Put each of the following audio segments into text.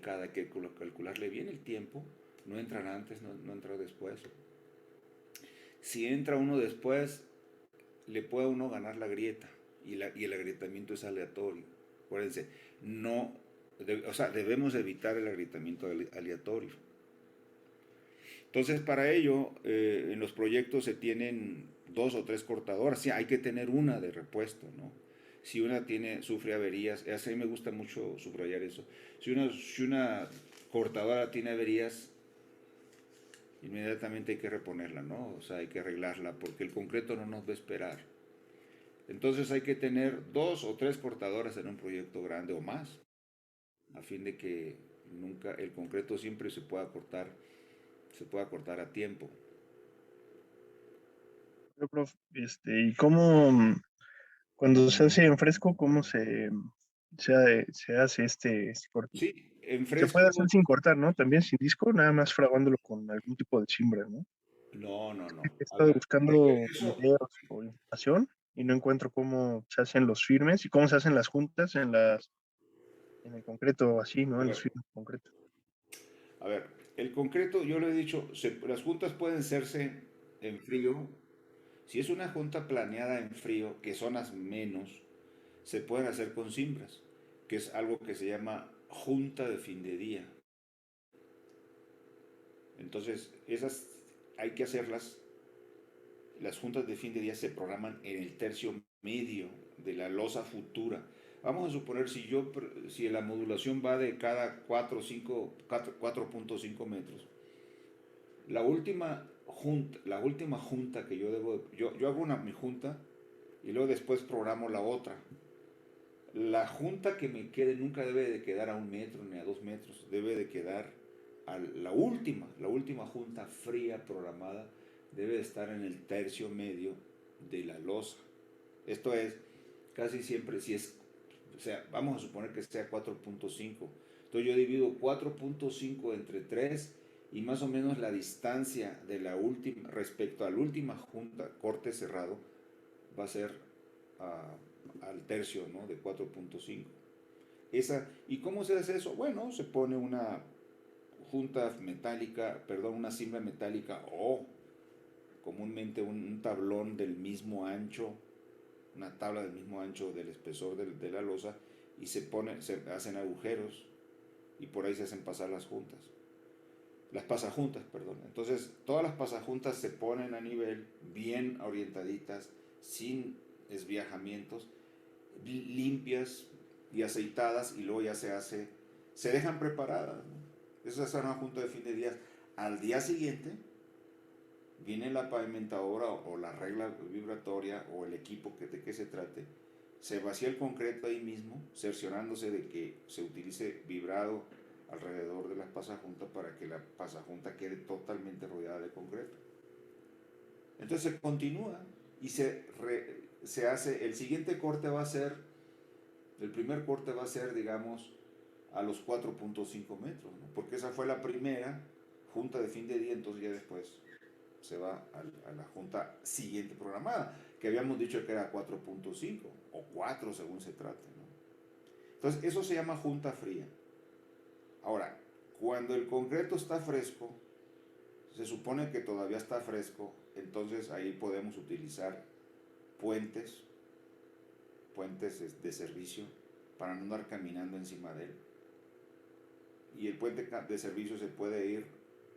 década, hay que calcularle bien el tiempo, no entran antes, no entra después. Si entra uno después, le puede uno ganar la grieta y el agrietamiento es aleatorio. Acuérdense, o sea, debemos evitar el agrietamiento aleatorio. Entonces, para ello, en los proyectos se tienen 2 o 3 cortadoras. Sí, hay que tener una de repuesto, ¿no? Si una sufre averías, a mí me gusta mucho subrayar eso. Si una cortadora tiene averías, inmediatamente hay que reponerla, ¿no? O sea, hay que arreglarla porque el concreto no nos va a esperar. Entonces hay que tener 2 o 3 cortadoras en un proyecto grande o más, a fin de que nunca el concreto siempre se pueda cortar a tiempo. Pero, prof, ¿y cómo, cuando se hace en fresco, cómo se hace este corte? Sí, en Se puede fresco, hacer sin cortar, ¿no? También sin disco, nada más fraguándolo con algún tipo de cimbre, ¿no? no, no, no. He A estado ver, buscando eso, videos o información y no encuentro cómo se hacen los firmes y cómo se hacen las juntas en el concreto así, ¿no? a En los ver, firmes de concreto. a ver, el concreto, yo lo he dicho, las juntas pueden hacerse en frío. Si es una junta planeada en frío, que zonas menos, se pueden hacer con cimbras, que es algo que se llama junta de fin de día. Entonces, esas hay que hacerlas. Las juntas de fin de día se programan en el tercio medio de la losa futura. Vamos a suponer si la modulación va de cada 4.5 metros. La última junta que yo hago mi junta y luego después programo la otra. La junta que me quede nunca debe de quedar a 1 metro ni a 2 metros, debe de quedar a la última junta fría programada debe de estar en el tercio medio de la losa. Esto es, casi siempre, o sea, vamos a suponer que sea 4.5. Entonces yo divido 4.5 entre 3 y más o menos la distancia de la última respecto a la última junta, corte cerrado, va a ser al tercio, ¿no? De 4.5. ¿Y cómo se hace eso? Bueno, se pone una una cimbra metálica o comúnmente un tablón del mismo ancho, una tabla del mismo ancho del espesor de la losa y se hacen agujeros y por ahí se hacen pasar las pasajuntas, perdón. Entonces, todas las pasajuntas se ponen a nivel, bien orientaditas, sin esviajamientos, limpias y aceitadas, y luego ya se dejan preparadas, ¿no? Esa es una junta de fin de día. Al día siguiente viene la pavimentadora o la regla vibratoria o el equipo de que se trate, se vacía el concreto ahí mismo, cerciorándose de que se utilice vibrado alrededor de la pasajunta para que la pasajunta quede totalmente rodeada de concreto. Entonces se continúa y se hace, el primer corte va a ser, digamos, a los 4.5 metros, ¿no? Porque esa fue la primera junta de fin de día, entonces ya después se va a la junta siguiente programada, que habíamos dicho que era 4.5 o 4 según se trate, ¿no? Entonces eso se llama junta fría. Ahora, cuando el concreto está fresco, se supone que todavía está fresco, entonces ahí podemos utilizar puentes, puentes de servicio para no andar caminando encima de él. Y el puente de servicio se puede ir,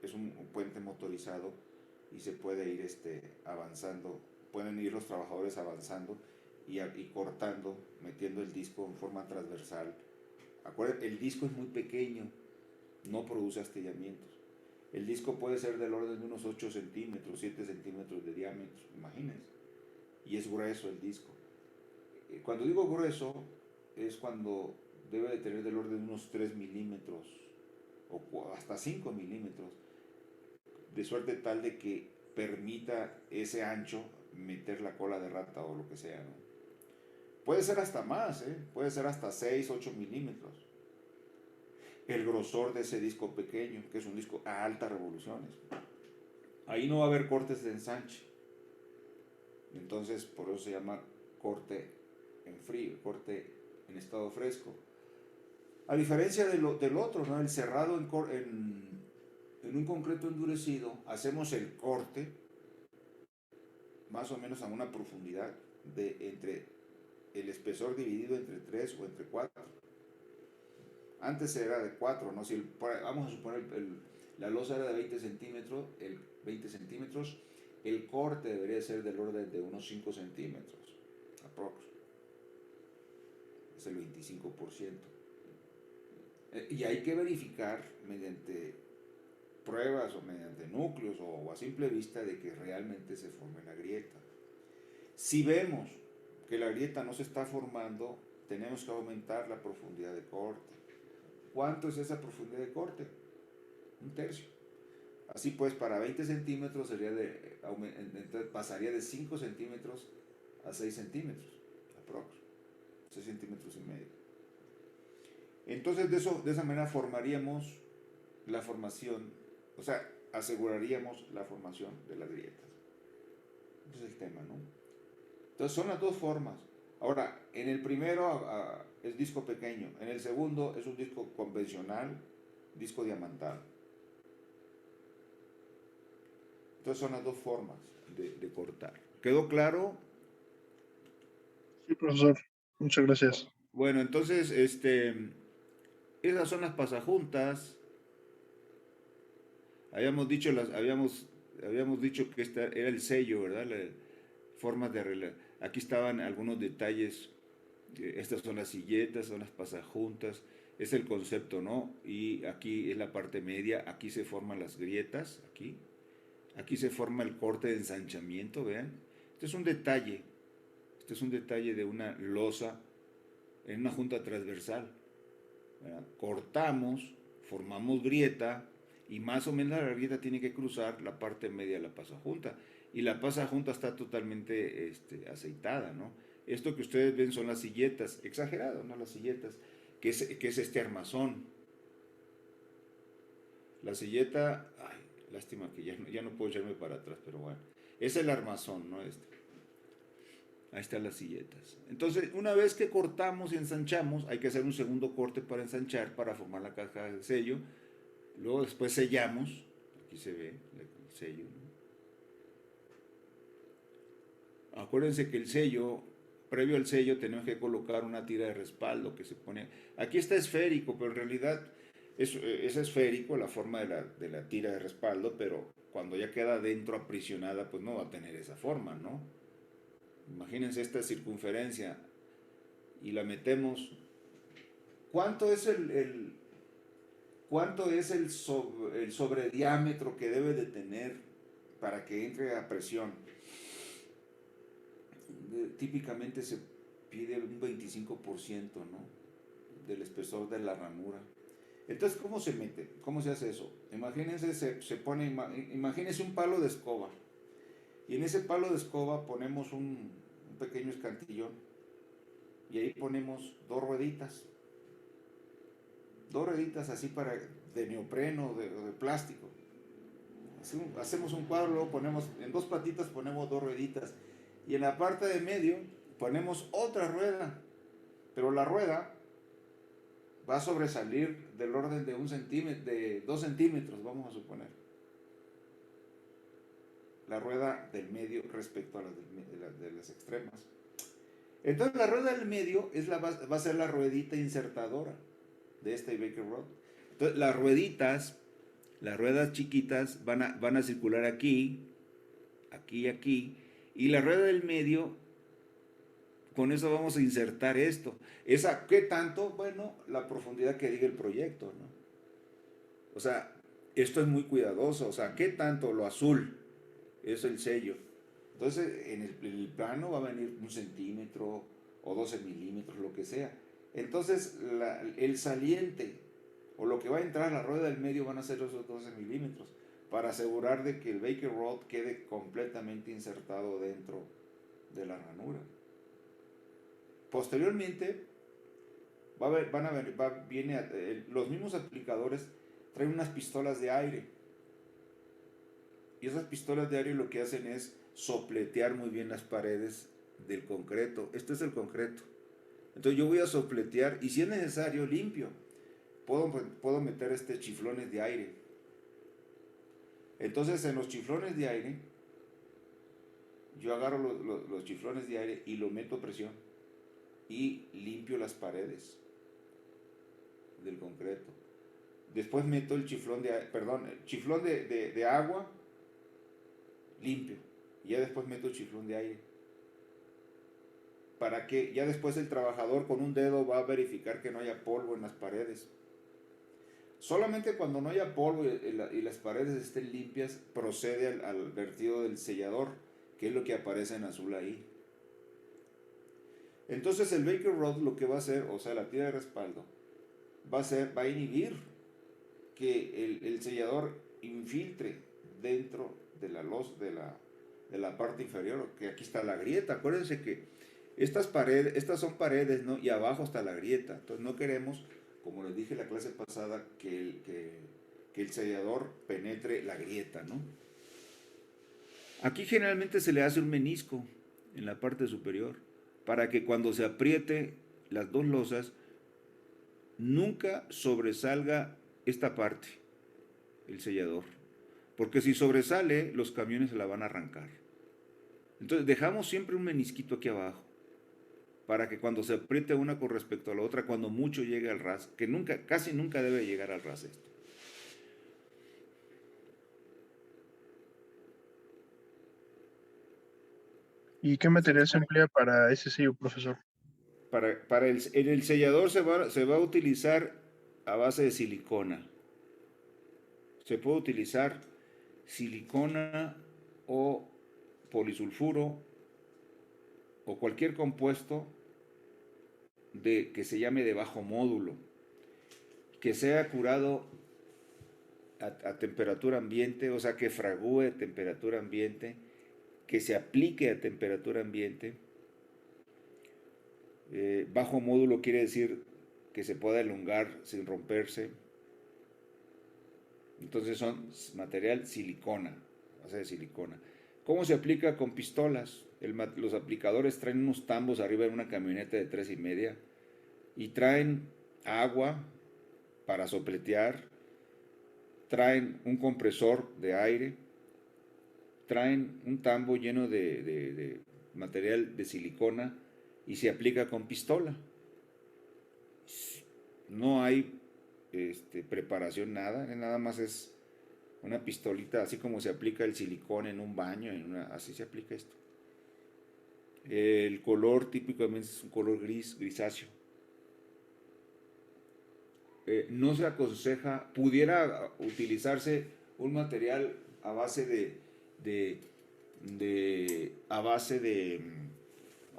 es un puente motorizado y se puede ir avanzando, pueden ir los trabajadores avanzando y cortando, metiendo el disco en forma transversal. Acuérdense, el disco es muy pequeño, no produce astillamientos. El disco puede ser del orden de unos 8 centímetros, 7 centímetros de diámetro, imagínense. Y es grueso el disco. Cuando digo grueso, es cuando debe de tener del orden de unos 3 milímetros o hasta 5 milímetros, de suerte tal de que permita ese ancho meter la cola de rata o lo que sea, ¿no? Puede ser hasta más, puede ser hasta 6, 8 milímetros. El grosor de ese disco pequeño, que es un disco a altas revoluciones. Ahí no va a haber cortes de ensanche. Entonces, por eso se llama corte en frío, corte en estado fresco. A diferencia del otro, ¿no? El cerrado en un concreto endurecido, hacemos el corte más o menos a una profundidad de entre el espesor dividido entre 3 o entre 4. Antes era de 4, ¿no? Vamos a suponer la losa era de 20 centímetros, el corte debería ser del orden de unos 5 centímetros, aprox. Es el 25%. Y hay que verificar mediante pruebas o mediante núcleos o a simple vista de que realmente se forme la grieta. Si vemos que la grieta no se está formando, tenemos que aumentar la profundidad de corte. ¿Cuánto es esa profundidad de corte? 1/3. Así pues, para 20 centímetros pasaría de 5 centímetros a 6 centímetros, aprox. 6 centímetros y medio. Entonces, de esa manera formaríamos la formación, o sea, aseguraríamos la formación de las grietas. Ese es el tema, ¿no? Entonces, son las dos formas. Ahora, en el primero es disco pequeño, en el segundo es un disco convencional, disco diamantado. Entonces, son las dos formas de cortar. ¿Quedó claro? Sí, profesor. Muchas gracias. Bueno, entonces, esas son las pasajuntas. Habíamos dicho que este era el sello, ¿verdad? Formas de aquí estaban algunos detalles. Estas son las silletas, son las pasajuntas. Es el concepto, ¿no? Y aquí es la parte media. Aquí se forman las grietas. Aquí se forma el corte de ensanchamiento, vean. Este es un detalle. Este es un detalle de una losa en una junta transversal, ¿verdad? Cortamos, formamos grieta y más o menos la grieta tiene que cruzar la parte media de la pasajunta y la pasajunta está totalmente aceitada, ¿no? Esto que ustedes ven son las silletas, exagerado, ¿no? Las silletas, que es este armazón. La silleta, ay, lástima que ya no puedo echarme para atrás, pero bueno, es el armazón, ¿no? Ahí están las silletas. Entonces, una vez que cortamos y ensanchamos, hay que hacer un segundo corte para ensanchar, para formar la caja de sello. Luego después sellamos. Aquí se ve el sello, ¿no? Acuérdense que el sello, previo al sello, tenemos que colocar una tira de respaldo que se pone. Aquí está esférico, pero en realidad es esférico la forma de la tira de respaldo, pero cuando ya queda dentro aprisionada, pues no va a tener esa forma, ¿no? Imagínense esta circunferencia y la metemos. ¿Cuánto es el sobrediámetro que debe de tener para que entre a presión? Típicamente se pide un 25%, ¿no? Del espesor de la ranura. Entonces, ¿cómo se mete? ¿Cómo se hace eso? Imagínense, imagínense un palo de escoba. Y en ese palo de escoba ponemos un pequeño escantillón. Y ahí ponemos dos rueditas. Dos rueditas así de neopreno o de plástico. Hacemos un cuadro, luego ponemos, en dos patitas ponemos dos rueditas. Y en la parte de medio ponemos otra rueda. Pero la rueda va a sobresalir del orden de 2 centímetros, vamos a suponer. La rueda del medio respecto a de las extremas. Entonces la rueda del medio va a ser la ruedita insertadora de esta Baker Rod. Entonces las ruedas chiquitas van a circular aquí, y la rueda del medio, con eso vamos a insertar esto. ¿Qué tanto? Bueno, la profundidad que diga el proyecto, ¿no? O sea, esto es muy cuidadoso. O sea, ¿qué tanto? Lo azul es el sello. Entonces, en el plano va a venir 1 centímetro o 12 milímetros, lo que sea. Entonces, el saliente o lo que va a entrar a la rueda del medio van a ser esos 12 milímetros para asegurar de que el Baker Rod quede completamente insertado dentro de la ranura. Posteriormente, los mismos aplicadores traen unas pistolas de aire. Y esas pistolas de aire lo que hacen es sopletear muy bien las paredes del concreto. Este es el concreto. Entonces yo voy a sopletear y si es necesario limpio. puedo meter chiflones de aire. Entonces en los chiflones de aire, yo agarro los chiflones de aire y lo meto a presión y limpio las paredes del concreto. Después meto el chiflón de agua limpio. Y ya después meto el chiflón de aire. Para que ya después el trabajador con un dedo va a verificar que no haya polvo en las paredes. Solamente cuando no haya polvo y las paredes estén limpias, procede al vertido del sellador, que es lo que aparece en azul ahí. Entonces el Baker Rod lo que va a hacer, o sea, la tira de respaldo, va a inhibir que el sellador infiltre dentro de la parte inferior, que aquí está la grieta. Acuérdense que estas son paredes, ¿no? Y abajo está la grieta. Entonces no queremos, como les dije en la clase pasada, que el sellador penetre la grieta, ¿no? Aquí generalmente se le hace un menisco en la parte superior, para que cuando se apriete las dos losas, nunca sobresalga esta parte, el sellador. Porque si sobresale, los camiones se la van a arrancar. Entonces dejamos siempre un menisquito aquí abajo, para que cuando se apriete una con respecto a la otra, cuando mucho llegue al ras, que casi nunca debe llegar al ras esto. ¿Y qué material se emplea para ese sello, profesor? En el sellador se va a utilizar a base de silicona. Se puede utilizar silicona o polisulfuro o cualquier compuesto que se llame de bajo módulo, que sea curado a temperatura ambiente, o sea, que fragúe a temperatura ambiente, que se aplique a temperatura ambiente. Bajo módulo quiere decir que se pueda elongar sin romperse. Entonces son material silicona, base de silicona. ¿Cómo se aplica? Con pistolas. Los aplicadores traen unos tambos arriba en una camioneta de 3,5 y traen agua para sopletear, traen un compresor de aire, traen un tambo lleno de material de silicona y se aplica con pistola. No hay preparación, nada más es una pistolita, así como se aplica el silicón en un baño, así se aplica esto. El color típicamente es un color grisáceo. No se aconseja, pudiera utilizarse un material a base de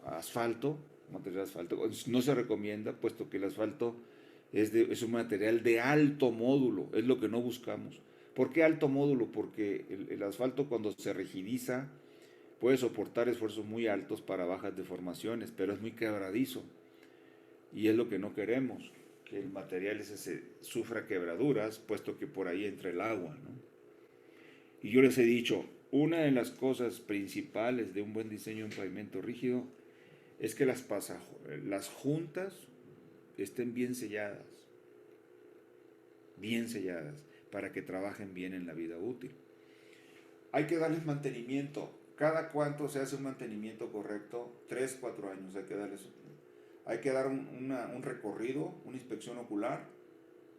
asfalto, material de asfalto. No se recomienda, puesto que el asfalto es un material de alto módulo, es lo que no buscamos. ¿Por qué alto módulo? Porque el asfalto, cuando se rigidiza, puede soportar esfuerzos muy altos para bajas deformaciones, pero es muy quebradizo y es lo que no queremos, que el material ese sufra quebraduras, puesto que por ahí entra el agua, ¿no? Y yo les he dicho, una de las cosas principales de un buen diseño de un pavimento rígido es que las juntas estén bien selladas, para que trabajen bien en la vida útil. Hay que darles mantenimiento. ¿Cada cuánto se hace un mantenimiento correcto? 3, 4 años hay que dar un recorrido, una inspección ocular,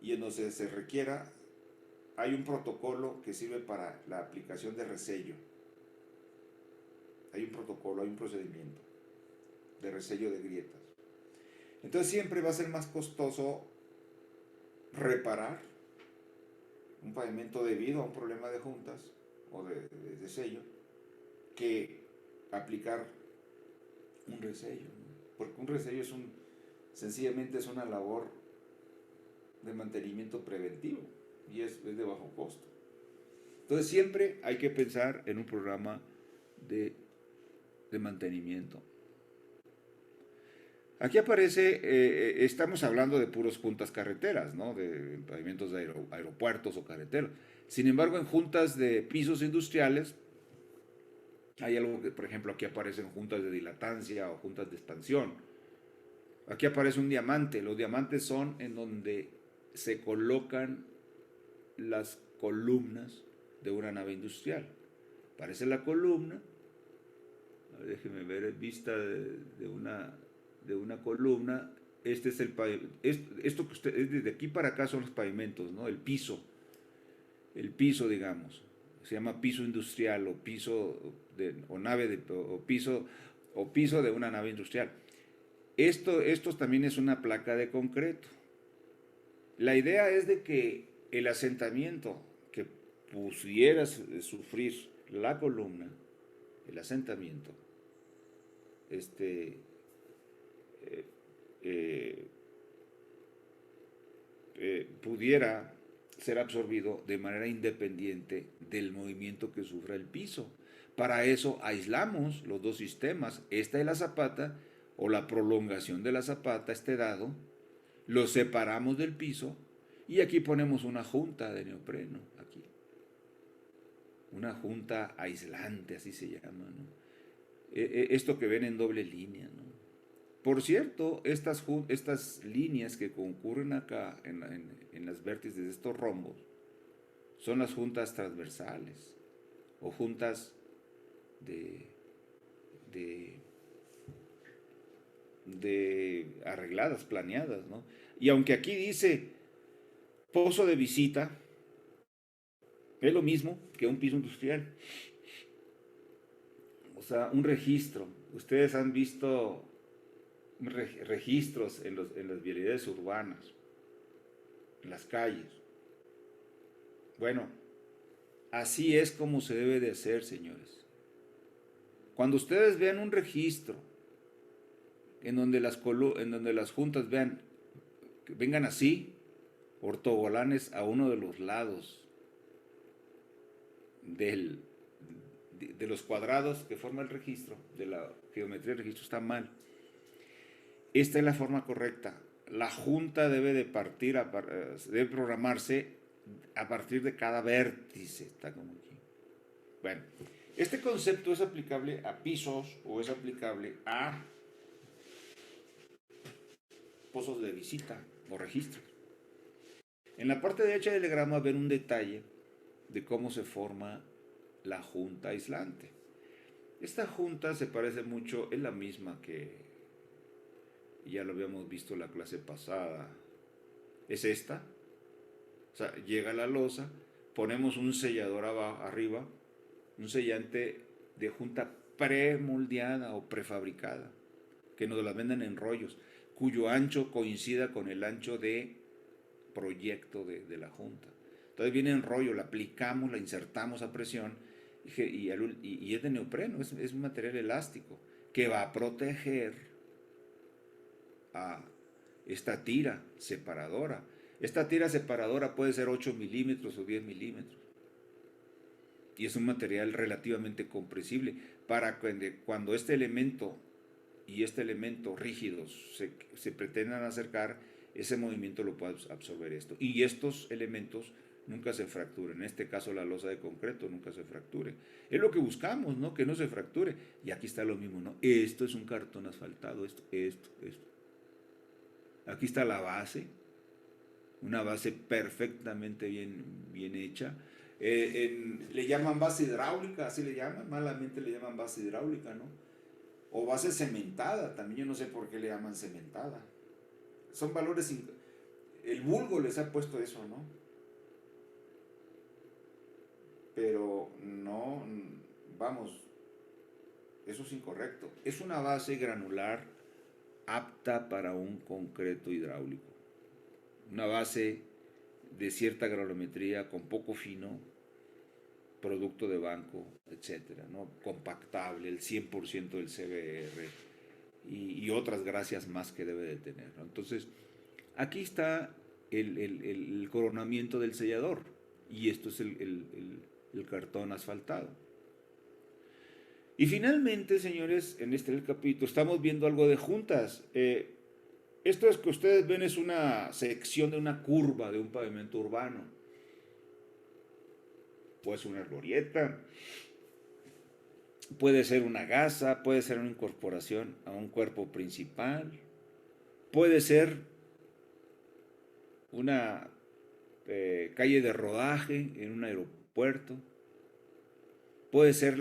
y en donde se requiera, hay un protocolo que sirve para la aplicación de resello. Hay un protocolo, hay un procedimiento de resello de grietas. Entonces siempre va a ser más costoso reparar un pavimento debido a un problema de juntas o de sello que aplicar un resello, ¿no? Porque un resello sencillamente es una labor de mantenimiento preventivo y es de bajo costo. Entonces siempre hay que pensar en un programa de mantenimiento. Aquí aparece, estamos hablando de puros juntas carreteras, ¿no? De pavimentos de aeropuertos o carreteras. Sin embargo, en juntas de pisos industriales, hay algo que, por ejemplo, aquí aparecen juntas de dilatancia o juntas de expansión. Aquí aparece un diamante. Los diamantes son en donde se colocan las columnas de una nave industrial. Parece la columna, déjeme ver, vista de una columna. Este es el pavimento. Esto que usted, desde aquí para acá son los pavimentos, ¿no? El piso, digamos, se llama piso industrial o piso o nave o piso de una nave industrial. Esto también es una placa de concreto. La idea es de que el asentamiento que pudiera sufrir la columna, el asentamiento, pudiera ser absorbido de manera independiente del movimiento que sufra el piso. Para eso aislamos los dos sistemas, esta de la zapata o la prolongación de la zapata, este dado, lo separamos del piso y aquí ponemos una junta de neopreno, aquí. Una junta aislante, así se llama, ¿no? Esto que ven en doble línea, ¿no? Por cierto, estas líneas que concurren acá en las vértices de estos rombos son las juntas transversales o juntas de arregladas, planeadas, ¿no? Y aunque aquí dice pozo de visita, es lo mismo que un piso industrial. O sea, un registro. Ustedes han visto registros en las vialidades urbanas, en las calles. Bueno, así es como se debe de hacer, señores. Cuando ustedes vean un registro en donde las juntas vengan así, ortogolanes a uno de los lados de los cuadrados que forma el registro, de la geometría del registro, está mal. Esta es la forma correcta. La junta debe programarse a partir de cada vértice. Está como aquí. Bueno, este concepto es aplicable a pisos o es aplicable a pozos de visita o registros. En la parte derecha del diagrama ven un detalle de cómo se forma la junta aislante. Esta junta se parece mucho, es la misma que ya lo habíamos visto en la clase pasada. Es esta. O sea, llega la losa, ponemos un sellador arriba, un sellante de junta premoldeada o prefabricada, que nos la venden en rollos, cuyo ancho coincida con el ancho de proyecto de la junta. Entonces viene en rollo, la aplicamos, la insertamos a presión y es de neopreno, es un material elástico que va a proteger a esta tira separadora. Esta tira separadora puede ser 8 milímetros o 10 milímetros y es un material relativamente compresible para cuando este elemento y este elemento rígidos se pretendan acercar, ese movimiento lo puede absorber esto. Y estos elementos nunca se fracturen. En este caso la losa de concreto nunca se fracture. Es lo que buscamos, ¿no? Que no se fracture. Y aquí está lo mismo, ¿no? Esto es un cartón asfaltado, esto. Aquí está la base, una base perfectamente bien hecha. Le llaman base hidráulica, así le llaman, malamente le llaman base hidráulica, ¿no? O base cementada, también yo no sé por qué le llaman cementada. Son valores, el vulgo les ha puesto eso, ¿no? Pero no, vamos, eso es incorrecto. Es una base granular apta para un concreto hidráulico. Una base de cierta granulometría con poco fino, producto de banco, etcétera, ¿no? Compactable, el 100% del CBR y otras gracias más que debe de tener, ¿no? Entonces, aquí está el coronamiento del sellador y esto es el cartón asfaltado. Y finalmente, señores, en el capítulo estamos viendo algo de juntas. Esto es que ustedes ven es una sección de una curva de un pavimento urbano. Puede ser una glorieta, puede ser una gasa, puede ser una incorporación a un cuerpo principal, puede ser una calle de rodaje en un aeropuerto, puede ser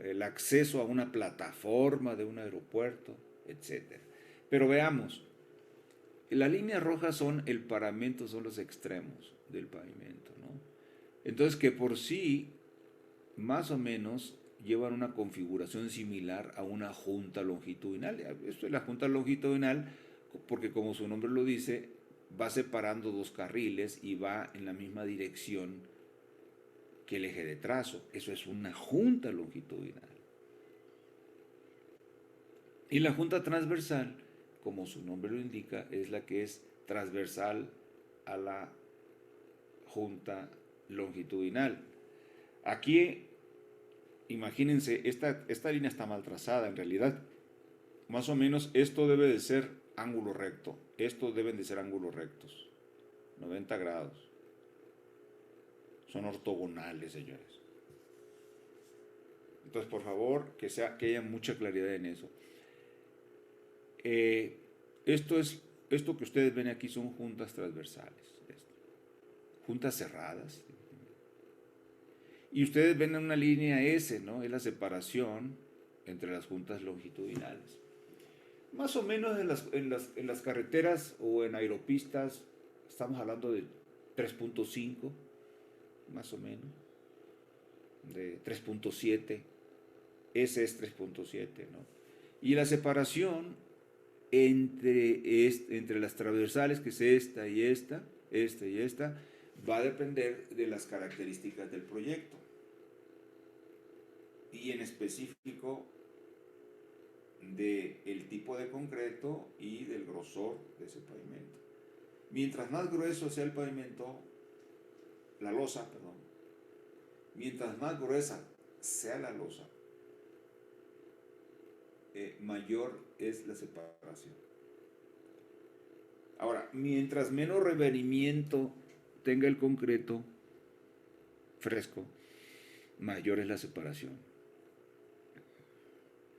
el acceso a una plataforma de un aeropuerto, etc. Pero veamos, las líneas rojas son el paramento, son los extremos del pavimento, ¿no? Entonces, que por sí, más o menos, llevan una configuración similar a una junta longitudinal. Esto es la junta longitudinal porque, como su nombre lo dice, va separando dos carriles y va en la misma dirección que el eje de trazo. Eso es una junta longitudinal. Y la junta transversal, como su nombre lo indica, es la que es transversal a la junta longitudinal. Aquí, imagínense, esta línea está mal trazada en realidad. Más o menos esto debe de ser ángulo recto. Estos deben de ser ángulos rectos. 90 grados. Son ortogonales, señores. Entonces, por favor, que haya mucha claridad en eso. Esto que ustedes ven aquí son juntas transversales. Juntas cerradas. Y ustedes ven una línea S, ¿no? Es la separación entre las juntas longitudinales. Más o menos en las carreteras o en aeropistas estamos hablando de 3.5, más o menos, de 3.7, ese es 3.7, ¿no? Y la separación entre las transversales, que es esta y esta, va a depender de las características del proyecto. Y en específico del tipo de concreto y del grosor de ese pavimento. Mientras más grueso sea el pavimento, la losa, perdón, mientras más gruesa sea la losa, mayor es la separación. Ahora, mientras menos revenimiento tenga el concreto fresco, mayor es la separación.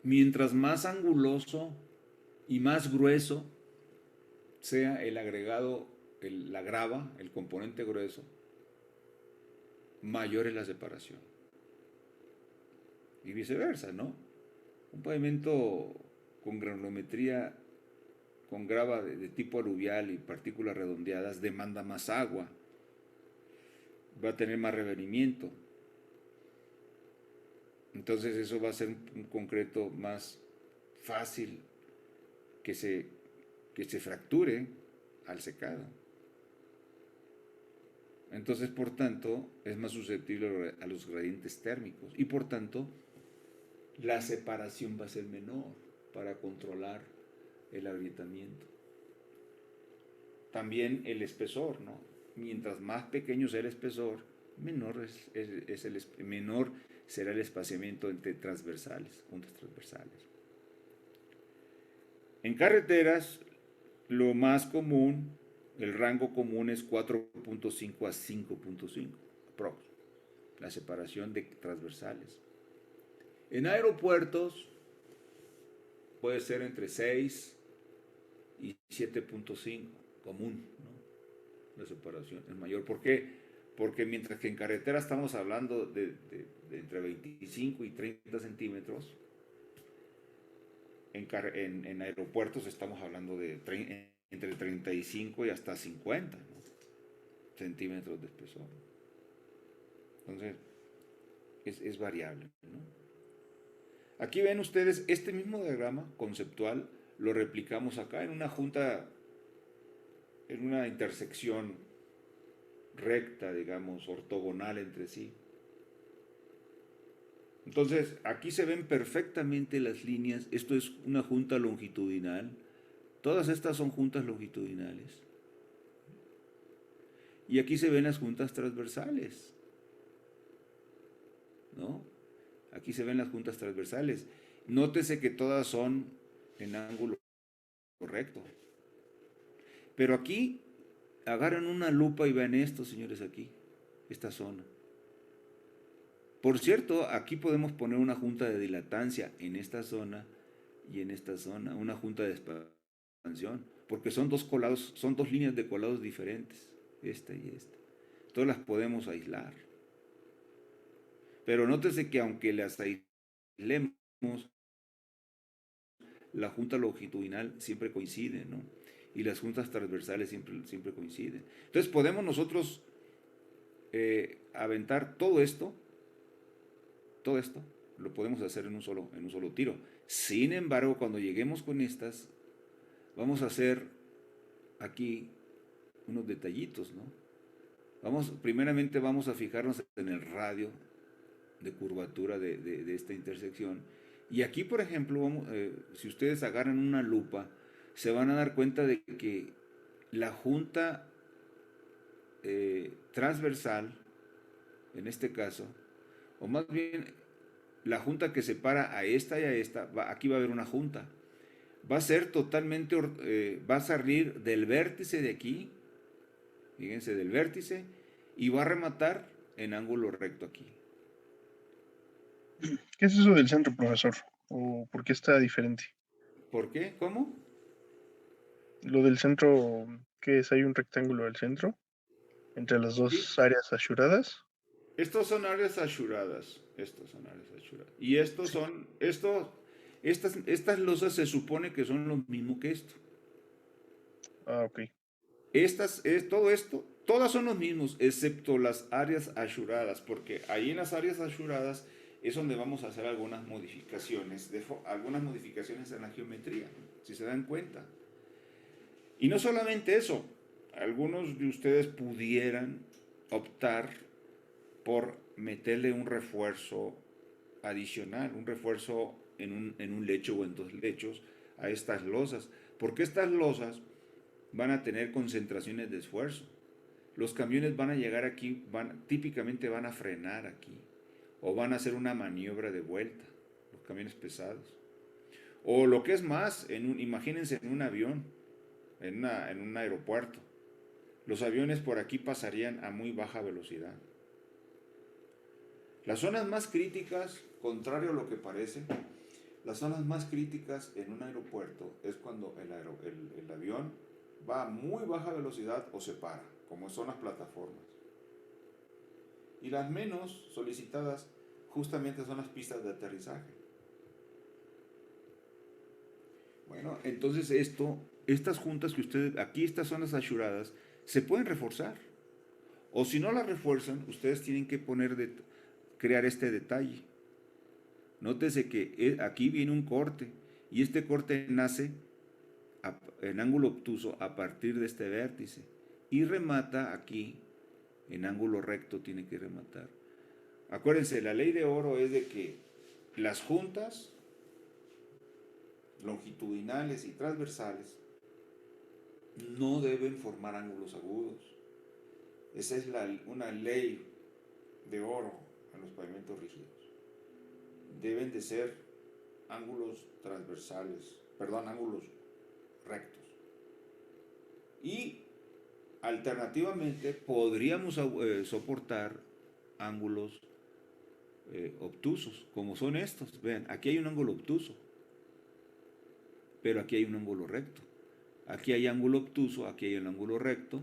Mientras más anguloso y más grueso sea el agregado, la grava, el componente grueso, mayor es la separación. Y viceversa, ¿no? Un pavimento con granulometría, con grava de tipo aluvial y partículas redondeadas, demanda más agua, va a tener más revenimiento. Entonces eso va a ser un concreto más fácil que se fracture al secado. Entonces, por tanto, es más susceptible a los gradientes térmicos y por tanto la separación va a ser menor para controlar el agrietamiento. También el espesor, ¿no? Mientras más pequeño sea el espesor, menor será el espaciamiento entre transversales, juntas transversales. En carreteras, lo más común, el rango común es 4.5 a 5.5, aprox, la separación de transversales. En aeropuertos puede ser entre 6 y 7.5, común, ¿no? La separación es mayor. ¿Por qué? Porque mientras que en carretera estamos hablando de entre 25 y 30 centímetros, en aeropuertos estamos hablando de entre 35 y hasta 50, ¿no? Centímetros de espesor. Entonces, es variable, ¿no? Aquí ven ustedes este mismo diagrama conceptual, lo replicamos acá en una junta, en una intersección recta, digamos, ortogonal entre sí. Entonces, aquí se ven perfectamente las líneas. Esto es una junta longitudinal. Todas estas son juntas longitudinales. Y aquí se ven las juntas transversales, ¿no? Aquí se ven las juntas transversales. Nótese que todas son en ángulo recto. Pero aquí, agarran una lupa y vean esto, señores, aquí, esta zona. Por cierto, aquí podemos poner una junta de dilatancia en esta zona y en esta zona, una junta de expansión, porque son dos colados, son dos líneas de colados diferentes. esta y esta. Todas las podemos aislar. Pero nótese que aunque las aislemos, la junta longitudinal siempre coincide, ¿no? Y las juntas transversales siempre coinciden. Entonces podemos nosotros aventar todo esto, lo podemos hacer en un solo tiro. Sin embargo, cuando lleguemos con estas, vamos a hacer aquí unos detallitos, ¿no? Primeramente vamos a fijarnos en el radio de curvatura de esta intersección. Y aquí, por ejemplo, si ustedes agarran una lupa, se van a dar cuenta de que la junta transversal, en este caso, o más bien la junta que separa a esta y a esta, aquí va a haber una junta. Va a ser totalmente, va a salir del vértice de aquí, fíjense, del vértice, y va a rematar en ángulo recto aquí. ¿Qué es eso del centro, profesor? ¿O por qué está diferente? ¿Por qué? ¿Cómo? Lo del centro, ¿qué es? ¿Hay un rectángulo del centro entre las Sí. dos áreas ashuradas? Estos son áreas ashuradas. Estos son áreas ashuradas. Y Sí. estas losas se supone que son lo mismo que esto. Ah, ok. Todo esto, todas son los mismos, excepto las áreas ashuradas, porque ahí en las áreas ashuradas es donde vamos a hacer algunas modificaciones en la geometría, si se dan cuenta. Y no solamente eso, algunos de ustedes pudieran optar por meterle un refuerzo adicional, un refuerzo en un lecho o en dos lechos a estas losas, porque estas losas van a tener concentraciones de esfuerzo. Los camiones van a llegar aquí, típicamente van a frenar aquí, o van a hacer una maniobra de vuelta, los camiones pesados. O lo que es más, imagínense en un avión, en un aeropuerto. Los aviones por aquí pasarían a muy baja velocidad. Las zonas más críticas, contrario a lo que parece, las zonas más críticas en un aeropuerto es cuando el avión va a muy baja velocidad o se para, como son las plataformas. Y las menos solicitadas justamente son las pistas de aterrizaje. Bueno, entonces estas juntas que ustedes, aquí estas zonas ashuradas, se pueden reforzar. O si no las refuerzan, ustedes tienen que crear este detalle. Nótese que aquí viene un corte y este corte nace en ángulo obtuso a partir de este vértice y remata aquí en ángulo recto, tiene que rematar. Acuérdense, la ley de oro es de que las juntas longitudinales y transversales no deben formar ángulos agudos. Esa es una ley de oro en los pavimentos rígidos. Deben de ser ángulos transversales, ángulos rectos. Y alternativamente podríamos soportar ángulos obtusos, como son estos. Vean, aquí hay un ángulo obtuso, pero aquí hay un ángulo recto. Aquí hay ángulo obtuso, aquí hay un ángulo recto.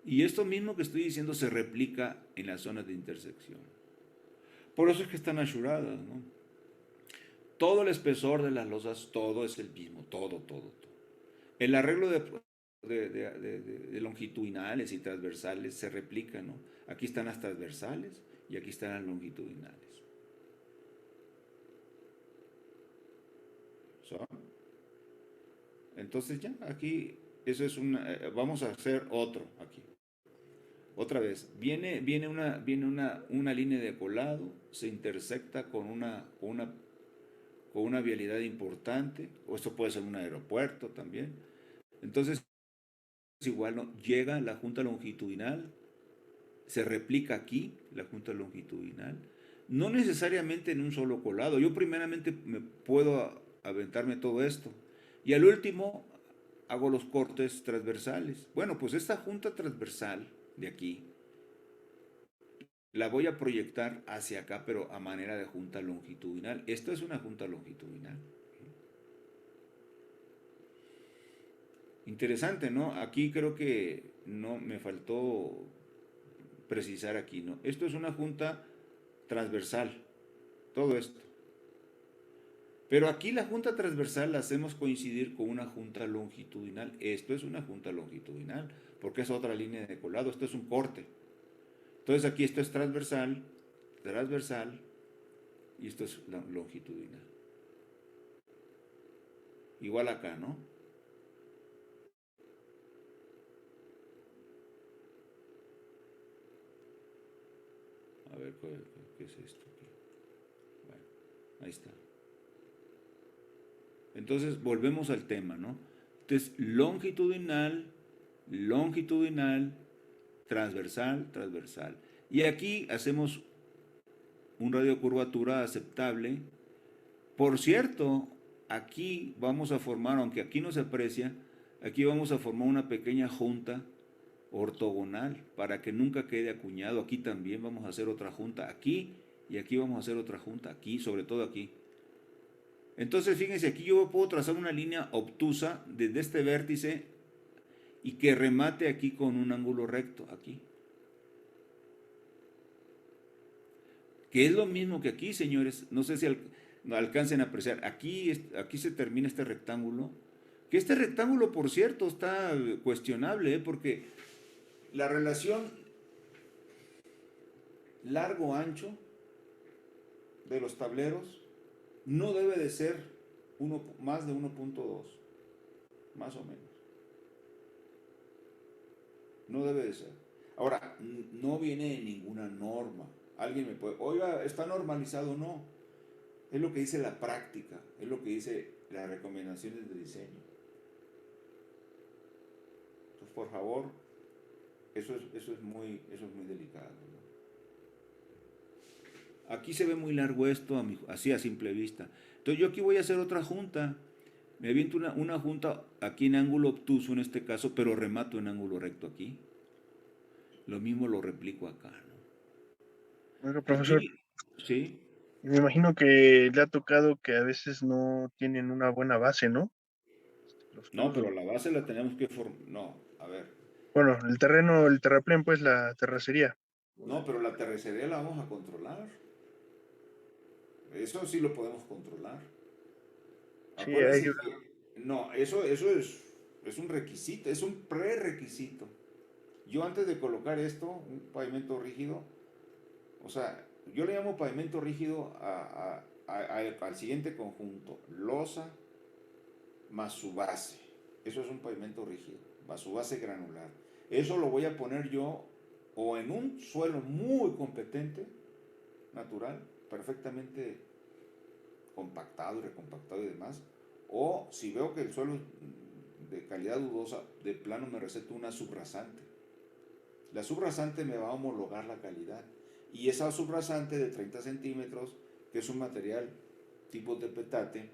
Y esto mismo que estoy diciendo se replica en las zonas de intersección. Por eso es que están ashuradas, ¿no? Todo el espesor de las losas, todo es el mismo, todo. El arreglo de longitudinales y transversales se replica, ¿no? Aquí están las transversales y aquí están las longitudinales. ¿So? Entonces ya, aquí, eso es vamos a hacer otro aquí. Otra vez, viene una línea de colado, se intersecta con una vialidad importante, o esto puede ser un aeropuerto también. Entonces, igual, ¿no? Llega la junta longitudinal, se replica aquí la junta longitudinal, no necesariamente en un solo colado. Yo primeramente me puedo aventarme todo esto y al último hago los cortes transversales. Bueno, pues esta junta transversal de aquí la voy a proyectar hacia acá, pero a manera de junta longitudinal. Esto es una junta longitudinal. Interesante, ¿no? Aquí creo que no me faltó precisar aquí, ¿no? Esto es una junta transversal, todo esto. Pero aquí la junta transversal la hacemos coincidir con una junta longitudinal. Esto es una junta longitudinal, porque es otra línea de colado, esto es un corte. Entonces aquí esto es transversal, transversal, y esto es longitudinal. Igual acá, ¿no? A ver, ¿qué es esto aquí? Bueno, ahí está. Entonces volvemos al tema, ¿no? Entonces, longitudinal, longitudinal, transversal, transversal. Y aquí hacemos un radio de curvatura aceptable. Por cierto, aquí vamos a formar, aunque aquí no se aprecia, aquí vamos a formar una pequeña junta ortogonal para que nunca quede acuñado. Aquí también vamos a hacer otra junta, aquí y aquí vamos a hacer otra junta, aquí, sobre todo aquí. Entonces, fíjense, aquí yo puedo trazar una línea obtusa desde este vértice y que remate aquí con un ángulo recto, aquí. Que es lo mismo que aquí, señores. No sé si alcancen a apreciar. Aquí se termina este rectángulo. Que este rectángulo, por cierto, está cuestionable, porque la relación largo-ancho de los tableros no debe de ser más de 1.2, más o menos. No debe de ser. Ahora, no viene ninguna norma. Alguien me puede, oiga, ¿está normalizado o no? Es lo que dice la práctica, es lo que dice las recomendaciones de diseño. Entonces, por favor, eso es muy delicado, ¿no? Aquí se ve muy largo esto, así a simple vista. Entonces yo aquí voy a hacer otra junta. Me aviento una junta aquí en ángulo obtuso en este caso, pero remato en ángulo recto aquí. Lo mismo lo replico acá, ¿no? Oiga, profesor, Aquí, sí. me imagino que le ha tocado que a veces no tienen una buena base, ¿no? Los No, suelos pero la base la tenemos que formar. No, a ver. bueno, el terreno, el terraplén, pues la terracería. No, pero la terracería la vamos a controlar. Eso sí lo podemos controlar. Sí, hay, Acuérdense que no, eso es un requisito, es un prerequisito. Yo antes de colocar esto, un pavimento rígido, o sea, yo le llamo pavimento rígido al siguiente conjunto, losa más su base. Eso es un pavimento rígido, más su base granular. Eso lo voy a poner yo o en un suelo muy competente, natural, perfectamente compactado y recompactado y demás, o si veo que el suelo es de calidad dudosa, de plano me receto una subrasante. La subrasante me va a homologar la calidad. Y esa subrasante de 30 centímetros, que es un material tipo de petate,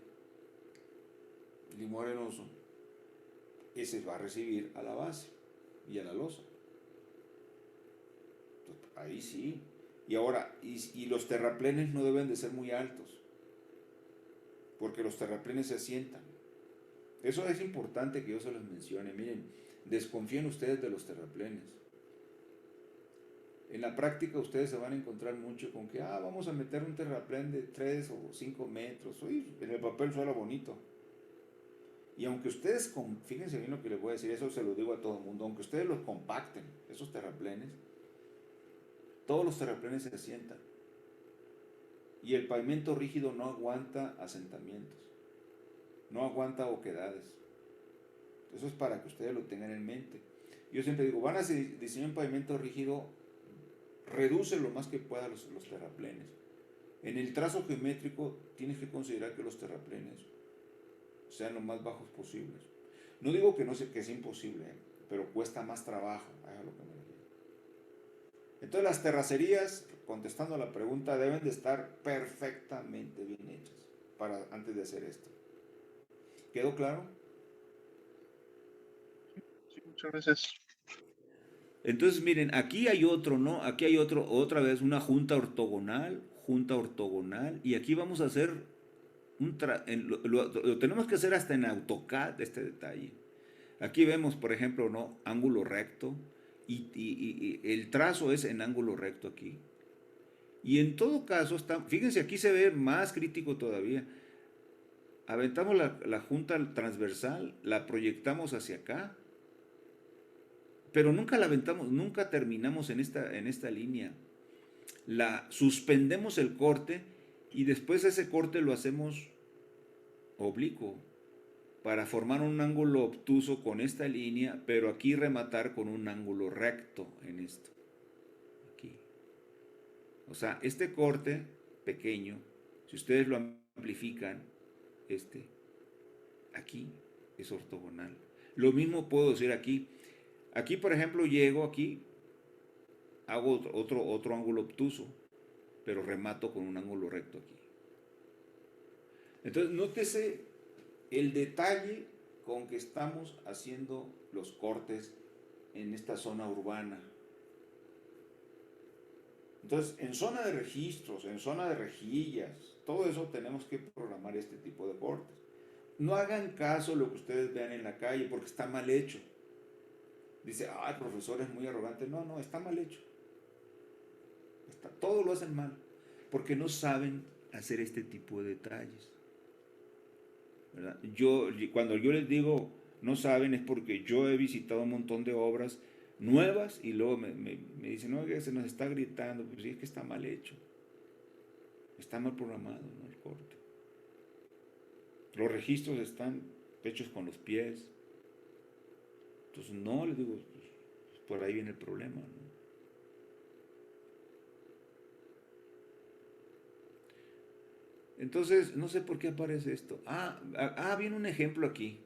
limón arenoso, ese va a recibir a la base y a la losa. Entonces, ahí sí. Y ahora, y los terraplenes no deben de ser muy altos, porque los terraplenes se asientan. Eso es importante que yo se los mencione. Miren, desconfíen ustedes de los terraplenes. En la práctica ustedes se van a encontrar mucho con que, vamos a meter un terraplén de 3 o 5 metros. Uy, en el papel suena bonito. Y aunque ustedes, fíjense bien lo que les voy a decir, eso se lo digo a todo el mundo, aunque ustedes los compacten, esos terraplenes, todos los terraplenes se asientan. Y el pavimento rígido no aguanta asentamientos, no aguanta oquedades. Eso es para que ustedes lo tengan en mente. Yo siempre digo, van a diseñar un pavimento rígido, reduce lo más que pueda los terraplenes. En el trazo geométrico tienes que considerar que los terraplenes sean lo más bajos posibles. No digo que es imposible, pero cuesta más trabajo. A lo que me refiero. Entonces las terracerías, contestando a la pregunta, deben de estar perfectamente bien hechas antes de hacer esto. ¿Quedó claro? Sí, muchas veces. Entonces, miren, aquí hay otro, ¿no? Aquí hay otra vez una junta ortogonal, y aquí vamos a hacer lo tenemos que hacer hasta en AutoCAD este detalle. Aquí vemos, por ejemplo, ¿no? Ángulo recto, y el trazo es en ángulo recto aquí. Y en todo caso, fíjense, aquí se ve más crítico todavía. Aventamos la junta transversal, la proyectamos hacia acá, pero nunca la aventamos, nunca terminamos en esta línea. Suspendemos el corte y después ese corte lo hacemos oblicuo para formar un ángulo obtuso con esta línea, pero aquí rematar con un ángulo recto en esto. Aquí. O sea, este corte pequeño, si ustedes lo amplifican, aquí es ortogonal. Lo mismo puedo decir aquí. Aquí, por ejemplo, llego aquí, hago otro ángulo obtuso, pero remato con un ángulo recto aquí. Entonces, nótese el detalle con que estamos haciendo los cortes en esta zona urbana. Entonces, en zona de registros, en zona de rejillas, todo eso tenemos que programar este tipo de cortes. No hagan caso lo que ustedes vean en la calle porque está mal hecho. Dice, el profesor es muy arrogante. No, no, está mal hecho. Todo lo hacen mal porque no saben hacer este tipo de detalles. ¿Verdad? Cuando yo les digo no saben es porque yo he visitado un montón de obras nuevas y luego me dicen, no, se nos está gritando. Pues sí, es que está mal hecho. Está mal programado, ¿no? El corte. Los registros están hechos con los pies. Entonces no, les digo, pues, por ahí viene el problema, ¿no? Entonces, no sé por qué aparece esto. Viene un ejemplo aquí.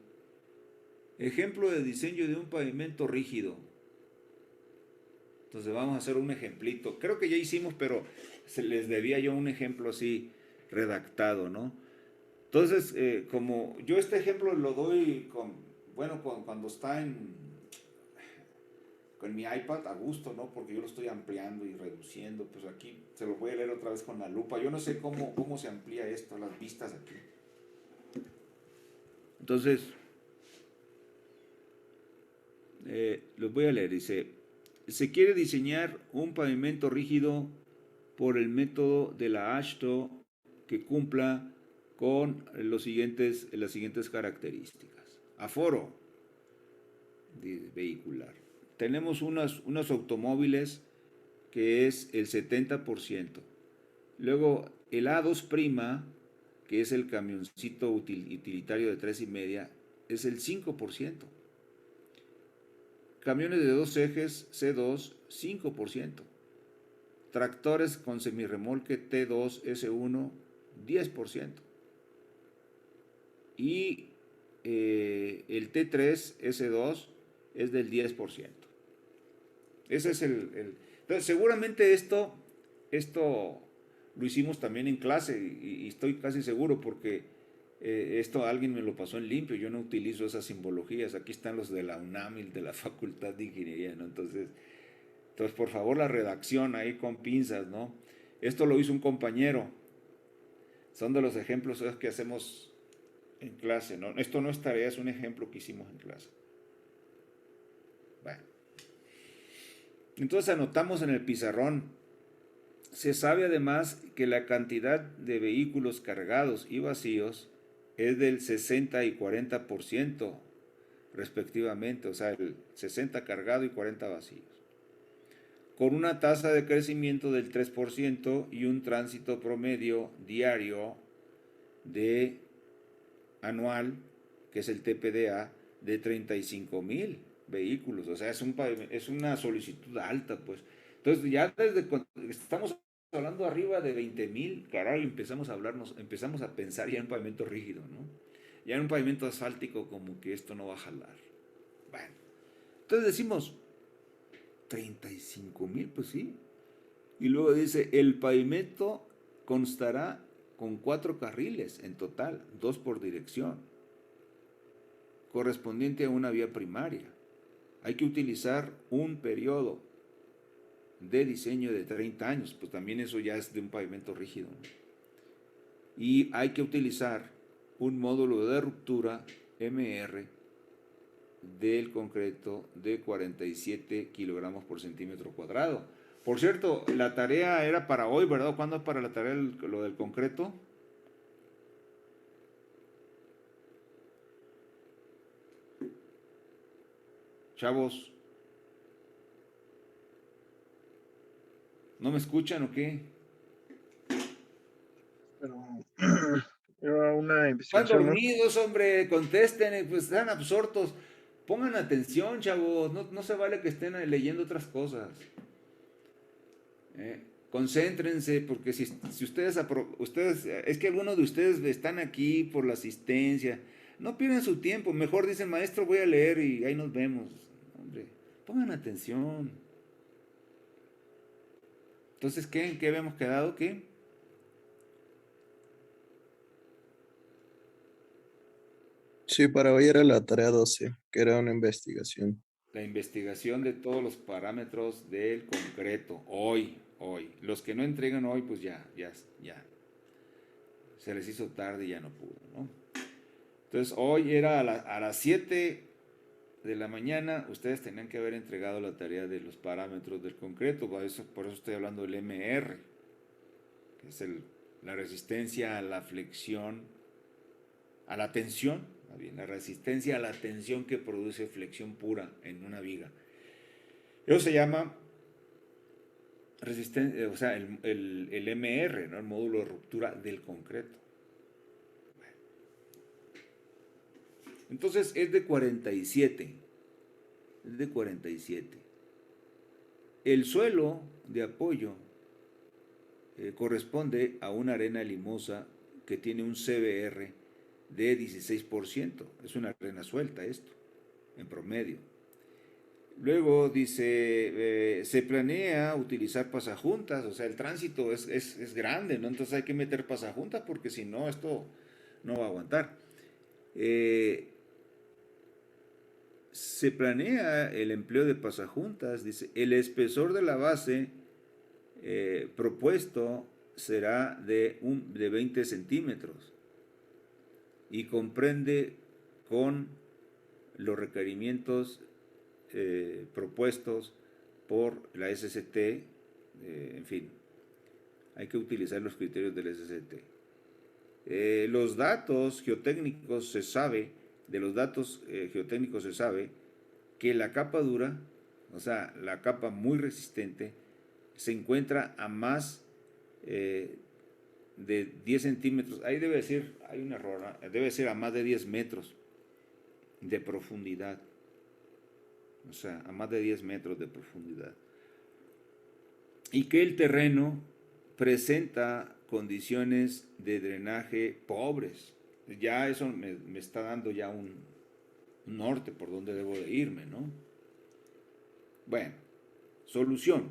Ejemplo de diseño de un pavimento rígido. Entonces vamos a hacer un ejemplito. Creo que ya hicimos, pero se les debía yo un ejemplo así redactado, ¿no? Entonces, como yo este ejemplo lo doy cuando está con mi iPad a gusto, ¿no? Porque yo lo estoy ampliando y reduciendo. Pues aquí se lo voy a leer otra vez con la lupa. Yo no sé cómo se amplía esto, las vistas aquí. Entonces, los voy a leer. Dice, se quiere diseñar un pavimento rígido por el método de la AASHTO que cumpla con las siguientes características. Aforo vehicular. Tenemos unos automóviles que es el 70%. Luego el A2', que es el camioncito utilitario de 3,5, es el 5%. Camiones de 2 ejes C2, 5%. Tractores con semirremolque T2, S1, 10%. Y el T3, S2, es del 10%. Ese es Entonces, seguramente esto lo hicimos también en clase y estoy casi seguro porque esto alguien me lo pasó en limpio. Yo no utilizo esas simbologías. Aquí están los de la UNAM y de la Facultad de Ingeniería, ¿no? Entonces, por favor, la redacción ahí con pinzas, ¿no? Esto lo hizo un compañero. Son de los ejemplos que hacemos en clase, ¿no? Esto no es tarea, es un ejemplo que hicimos en clase. Bueno. Entonces anotamos en el pizarrón. Se sabe además que la cantidad de vehículos cargados y vacíos es del 60 y 40% respectivamente, o sea, el 60 cargado y 40 vacíos, con una tasa de crecimiento del 3% y un tránsito promedio diario anual, que es el TPDA, de 35,000 vehículos. O sea, es una solicitud alta, pues. Entonces, ya desde cuando estamos hablando arriba de 20,000, caray, empezamos a pensar ya en pavimento rígido, ¿no? Ya en un pavimento asfáltico como que esto no va a jalar. Bueno, entonces decimos 35,000, pues sí. Y luego dice, el pavimento constará con 4 carriles en total, 2 por dirección, correspondiente a una vía primaria. Hay que utilizar un periodo de diseño de 30 años, pues también eso ya es de un pavimento rígido, ¿no? Y hay que utilizar un módulo de ruptura MR del concreto de 47 kilogramos por centímetro cuadrado. Por cierto, la tarea era para hoy, ¿verdad? ¿Cuándo es para la tarea lo del concreto? Chavos, ¿no me escuchan o qué? Pero era una Están investigación, ¿no? dormidos, hombre, contesten, pues están absortos. Pongan atención, chavos, no se vale que estén leyendo otras cosas. Concéntrense, porque si ustedes, es que algunos de ustedes están aquí por la asistencia, no pierdan su tiempo, mejor dicen, maestro, voy a leer y ahí nos vemos. Hombre, pongan atención. Entonces, ¿qué? ¿En qué habíamos quedado? ¿Qué? Sí, para hoy era la tarea 12, que era una investigación. La investigación de todos los parámetros del concreto, hoy. Los que no entregan hoy, pues ya. Se les hizo tarde y ya no pudo, ¿no? Entonces, hoy era a las 7 de la mañana, ustedes tenían que haber entregado la tarea de los parámetros del concreto, por eso estoy hablando del MR, que es la resistencia a la flexión, a la tensión, más bien, la resistencia a la tensión que produce flexión pura en una viga. Eso se llama resistencia, o sea, el MR, ¿no? El módulo de ruptura del concreto. Entonces es de 47. Es de 47. El suelo de apoyo corresponde a una arena limosa que tiene un CBR de 16%. Es una arena suelta esto, en promedio. Luego dice, se planea utilizar pasajuntas, o sea, el tránsito es grande, ¿no? Entonces hay que meter pasajuntas porque si no, esto no va a aguantar. Se planea el empleo de pasajuntas, dice, el espesor de la base propuesto será de 20 centímetros y comprende con los requerimientos propuestos por la SCT, en fin, hay que utilizar los criterios del SCT. Los datos geotécnicos se sabe, de los datos geotécnicos se sabe que la capa dura, o sea, la capa muy resistente, se encuentra a más de 10 centímetros, ahí debe decir, hay un error, debe ser a más de 10 metros de profundidad, o sea, a más de 10 metros de profundidad. Y que el terreno presenta condiciones de drenaje pobres. Ya eso me está dando ya un norte por donde debo de irme, ¿no? Bueno, solución.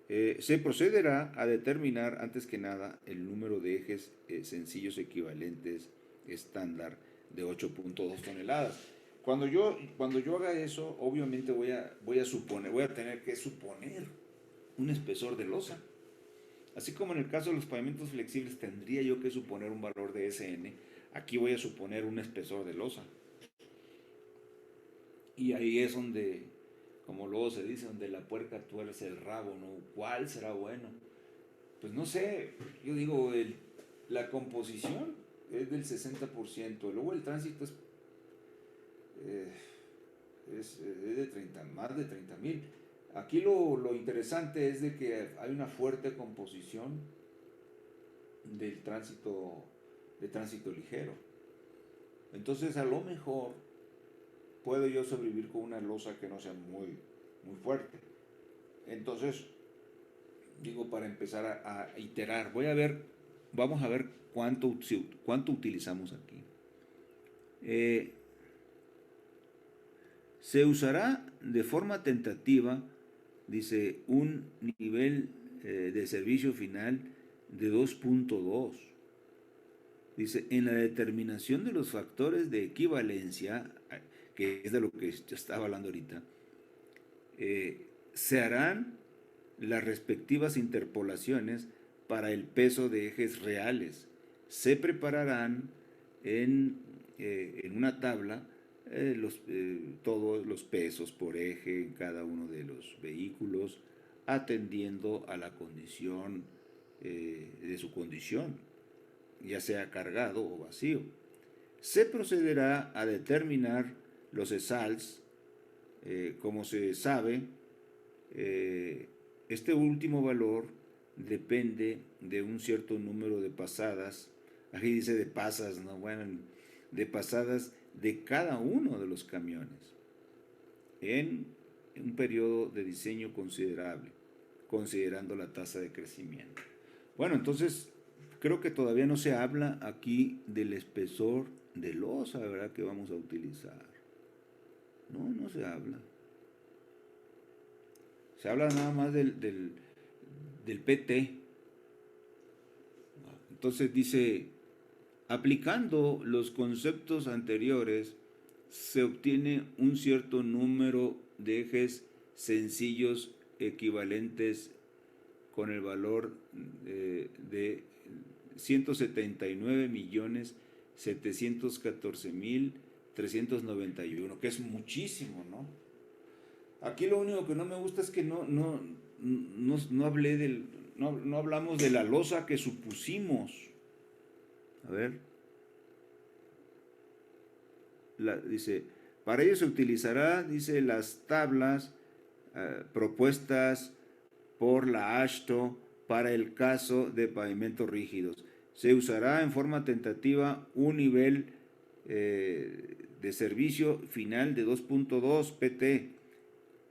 Se procederá a determinar antes que nada el número de ejes sencillos equivalentes estándar de 8.2 toneladas. Cuando yo haga eso, obviamente voy a tener que suponer un espesor de losa. Así como en el caso de los pavimentos flexibles tendría yo que suponer un valor de SN, aquí voy a suponer un espesor de losa. Y ahí es donde, como luego se dice, donde la puerca tuerce el rabo, ¿no? ¿Cuál será bueno? Pues no sé, yo digo, la composición es del 60%, luego el tránsito es de 30, más de 30,000. Aquí lo interesante es de que hay una fuerte composición de tránsito ligero. Entonces a lo mejor puedo yo sobrevivir con una losa que no sea muy fuerte. Entonces, digo, para empezar a iterar, vamos a ver cuánto utilizamos aquí. Se usará de forma tentativa, dice, un nivel de servicio final de 2.2. Dice, en la determinación de los factores de equivalencia, que es de lo que yo estaba hablando ahorita, se harán las respectivas interpolaciones para el peso de ejes reales. Se prepararán en una tabla todos los pesos por eje en cada uno de los vehículos, atendiendo a la condición de su condición, ya sea cargado o vacío. Se procederá a determinar los ESALs, como se sabe, este último valor depende de un cierto número de pasadas, aquí dice de pasas, ¿no? Bueno, de pasadas de cada uno de los camiones en un periodo de diseño considerable, considerando la tasa de crecimiento. Bueno, entonces creo que todavía no se habla aquí del espesor de losa, ¿verdad?, que vamos a utilizar. No se habla. Se habla nada más del PT. Entonces dice, aplicando los conceptos anteriores, se obtiene un cierto número de ejes sencillos equivalentes con el valor de 179.714.391, que es muchísimo, ¿no? Aquí lo único que no me gusta es que no hablé no hablamos de la losa que supusimos. A ver. Dice, para ello se utilizará, dice, las tablas propuestas por la AASHTO para el caso de pavimentos rígidos. Se usará en forma tentativa un nivel de servicio final de 2.2 PT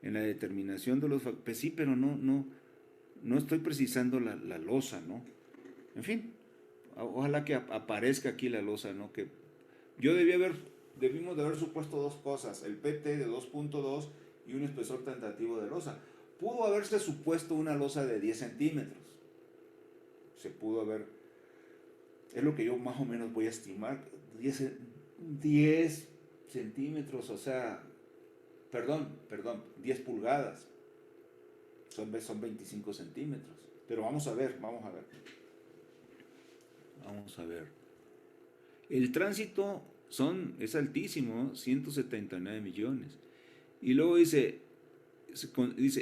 en la determinación de los factores. Pues sí, pero no estoy precisando la losa, ¿no? En fin, ojalá que aparezca aquí la losa, ¿no? Que yo debimos de haber supuesto dos cosas, el PT de 2.2 y un espesor tentativo de losa. Pudo haberse supuesto una losa de 10 centímetros. Se pudo haber, es lo que yo más o menos voy a estimar, 10 centímetros, o sea, perdón, 10 pulgadas. Son 25 centímetros. Pero vamos a ver. El tránsito es altísimo, 179 millones. Y luego dice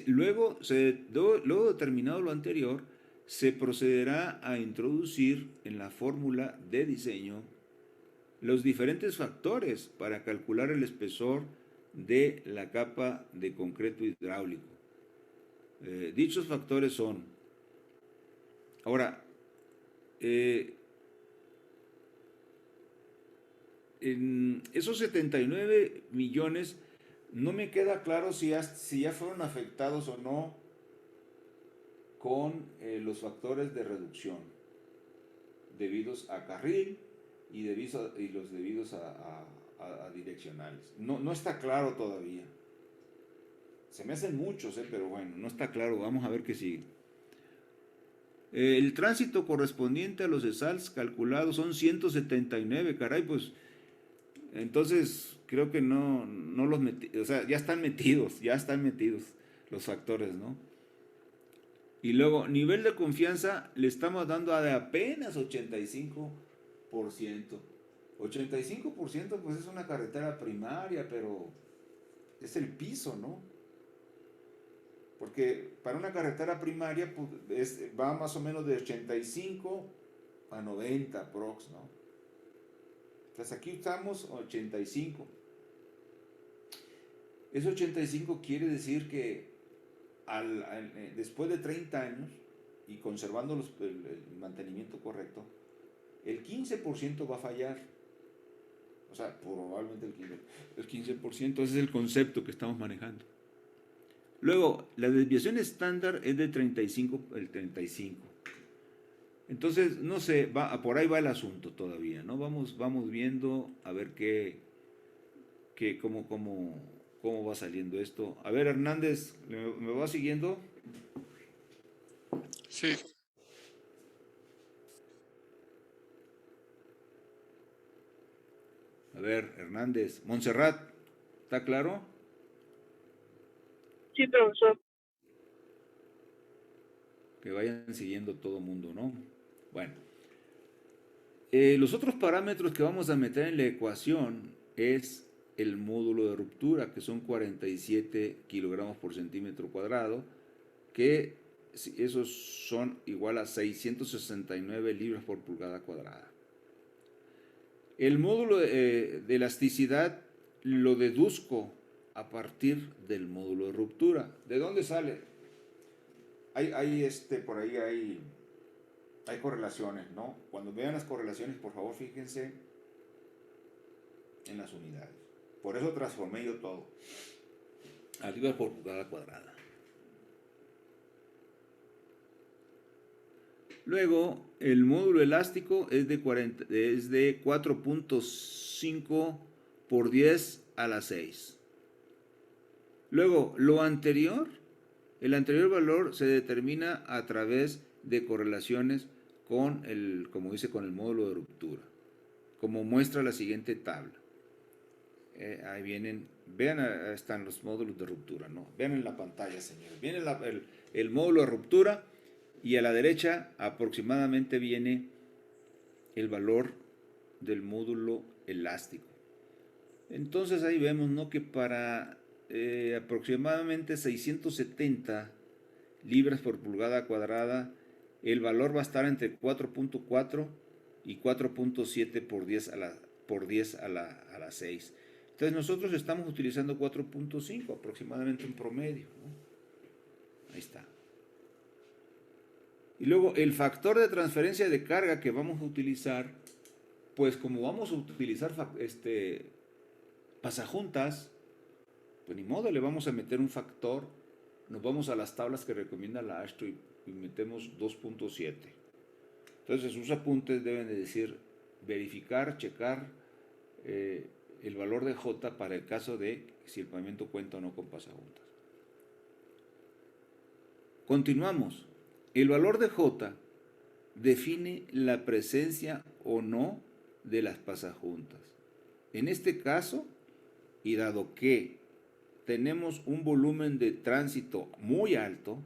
luego determinado lo anterior, se procederá a introducir en la fórmula de diseño los diferentes factores para calcular el espesor de la capa de concreto hidráulico. Dichos factores son, ahora, en esos 79 millones no me queda claro si ya fueron afectados o no con los factores de reducción debidos a carril y los debidos a direccionales. No está claro todavía. Se me hacen muchos, pero bueno, no está claro. Vamos a ver qué sigue. El tránsito correspondiente a los ESALs calculados son 179, caray, pues entonces creo que no los metí, o sea, ya están metidos los factores, ¿no? Y luego, nivel de confianza le estamos dando a de apenas 85%. 85% pues es una carretera primaria, pero es el piso, ¿no? Porque para una carretera primaria pues, va más o menos de 85 a 90 prox, ¿no? Entonces aquí estamos 85. Ese 85 quiere decir que después de 30 años y conservando el mantenimiento correcto, el 15% va a fallar. O sea, probablemente el 15%, ese es el concepto que estamos manejando. Luego, la desviación estándar es de 35. Entonces, no sé, por ahí va el asunto todavía, ¿no? Vamos viendo a ver cómo va saliendo esto. A ver, Hernández, ¿me va siguiendo? Sí. A ver, Hernández. Montserrat, ¿está claro? Sí, profesor. Que vayan siguiendo todo mundo, ¿no? Bueno. Los otros parámetros que vamos a meter en la ecuación es el módulo de ruptura, que son 47 kilogramos por centímetro cuadrado, que esos son igual a 669 libras por pulgada cuadrada. El módulo de elasticidad lo deduzco a partir del módulo de ruptura. ¿De dónde sale? Por ahí hay correlaciones, ¿no? Cuando vean las correlaciones, por favor, fíjense en las unidades. Por eso transformé yo todo a libras por pulgada cuadrada. Luego, el módulo elástico es de 4.5 por 10 a la 6. Luego, el anterior valor se determina a través de correlaciones con como dice, con el módulo de ruptura, como muestra la siguiente tabla. Ahí vienen, vean, están los módulos de ruptura, ¿no? Vean en la pantalla, señores. Viene el módulo de ruptura y a la derecha aproximadamente viene el valor del módulo elástico. Entonces ahí vemos, ¿no?, que para aproximadamente 670 libras por pulgada cuadrada, el valor va a estar entre 4.4 y 4.7 por 10 a la 6. Entonces nosotros estamos utilizando 4.5 aproximadamente en promedio, ¿no? Ahí está. Y luego el factor de transferencia de carga que vamos a utilizar, pues como vamos a utilizar pasajuntas, pues ni modo, le vamos a meter un factor. Nos vamos a las tablas que recomienda la AASHTO y metemos 2.7. Entonces sus apuntes deben de decir verificar, checar el valor de J para el caso de si el pavimento cuenta o no con pasajuntas. Continuamos. El valor de J define la presencia o no de las pasajuntas. En este caso, y dado que tenemos un volumen de tránsito muy alto,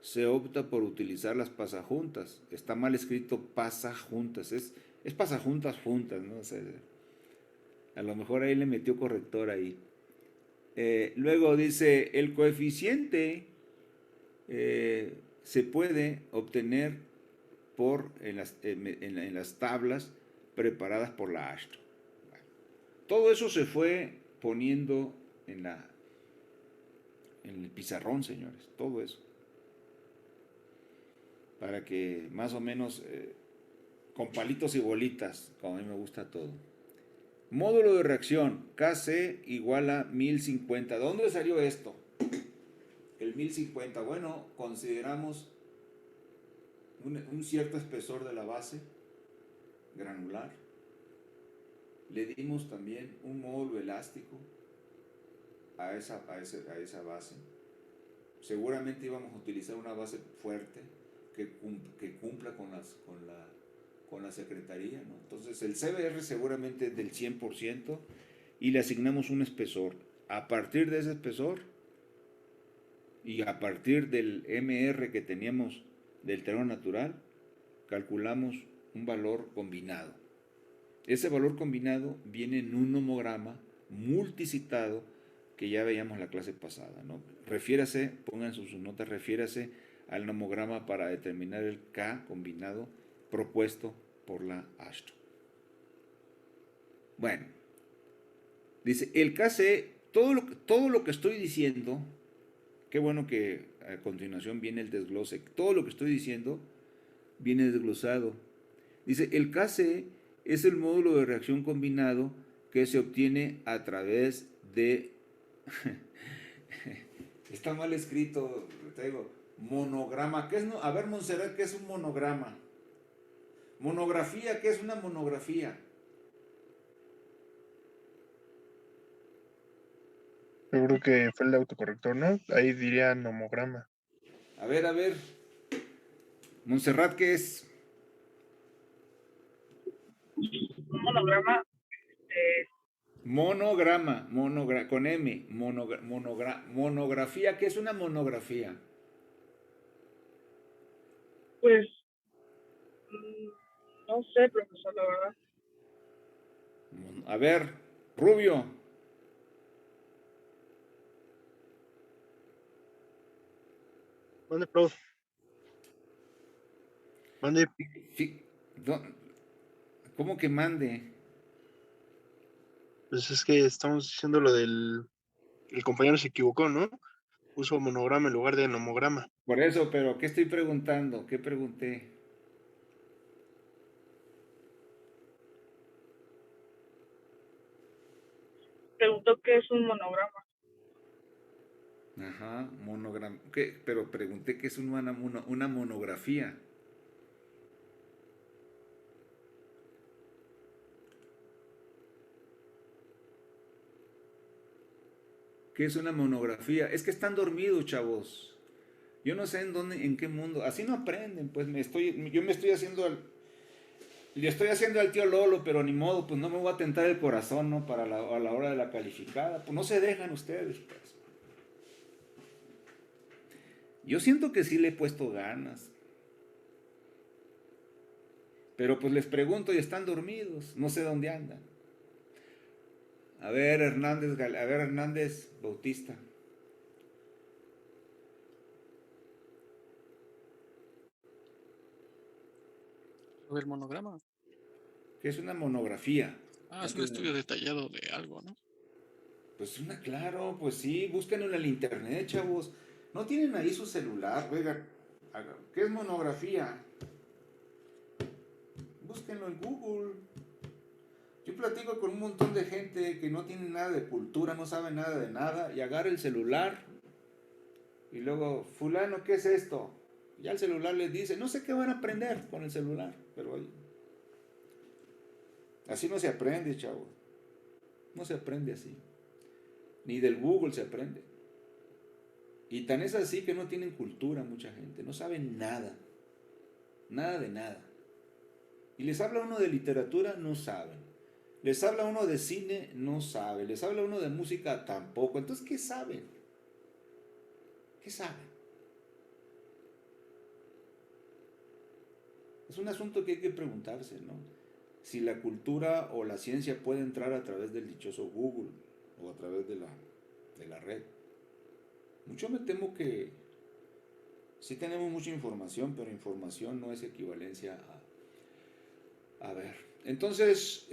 se opta por utilizar las pasajuntas. Está mal escrito pasajuntas, es pasajuntas juntas, ¿no? O sea, a lo mejor ahí le metió corrector ahí. Luego dice, el coeficiente se puede obtener en las tablas preparadas por la AASHTO. Bueno, todo eso se fue poniendo en el pizarrón, señores, todo eso, para que más o menos con palitos y bolitas, como a mí me gusta todo. Módulo de reacción, Kc igual a 1050. ¿De dónde salió esto? El 1050, bueno, consideramos un cierto espesor de la base granular. Le dimos también un módulo elástico a esa base. Seguramente íbamos a utilizar una base fuerte que cumpla con la secretaría, ¿no? Entonces el CBR seguramente es del 100% y le asignamos un espesor. A partir de ese espesor y a partir del MR que teníamos del terreno natural, calculamos un valor combinado. Ese valor combinado viene en un nomograma multicitado que ya veíamos la clase pasada, ¿no? Refiérase, pongan sus notas, refiérase al nomograma para determinar el K combinado propuesto por la AASHTO. Bueno, dice, el KC, todo lo que estoy diciendo, qué bueno que a continuación viene el desglose, todo lo que estoy diciendo viene desglosado. Dice, el KC es el módulo de reacción combinado que se obtiene a través de... Está mal escrito, te digo, monograma. ¿Qué es? A ver, Montserrat, ¿qué es un monograma? Monografía, ¿qué es una monografía? Yo creo que fue el autocorrector, ¿no? Ahí diría nomograma. A ver. Montserrat, ¿qué es? Monograma. Monograma, con M, monografía, ¿qué es una monografía? Pues, no sé, profesor, la verdad. A ver, Rubio. Mande, prof. Mande. Fi- no, ¿Cómo que mande? Pues es que estamos diciendo lo del... El compañero se equivocó, ¿no? Puso monograma en lugar de nomograma. Por eso, pero ¿qué estoy preguntando? ¿Qué pregunté? preguntó qué es un monograma. Ajá, monograma. ¿Qué? Pero pregunté qué es una monografía. ¿Qué es una monografía? Es que están dormidos, chavos. Yo no sé en dónde, en qué mundo. Así no aprenden, pues yo me estoy haciendo le estoy haciendo al tío Lolo, pero ni modo, pues no me voy a tentar el corazón, ¿no? A la hora de la calificada. Pues no se dejan ustedes, pues. Yo siento que sí le he puesto ganas. Pero pues les pregunto y están dormidos. No sé dónde andan. A ver, Hernández Bautista. El monograma. ¿Qué es una monografía? Es un estudio detallado de algo, ¿no? Pues claro, pues sí, búsquenlo en el internet, chavos. No tienen ahí su celular, oigan. ¿Qué es monografía? Búsquenlo en Google. Yo platico con un montón de gente que no tiene nada de cultura, no sabe nada de nada, y agarra el celular y luego, fulano, ¿qué es esto? Ya el celular les dice, no sé qué van a aprender con el celular, pero así no se aprende, chavos. No se aprende así. Ni del Google se aprende. Y tan es así que no tienen cultura mucha gente, no saben nada. Nada de nada. Y les habla uno de literatura, no saben. Les habla uno de cine, no sabe. Les habla uno de música, tampoco. Entonces, ¿qué saben? ¿Qué saben? Es un asunto que hay que preguntarse, ¿no? Si la cultura o la ciencia puede entrar a través del dichoso Google o a través de la red. Mucho me temo que sí tenemos mucha información, pero información no es equivalencia a ver. Entonces,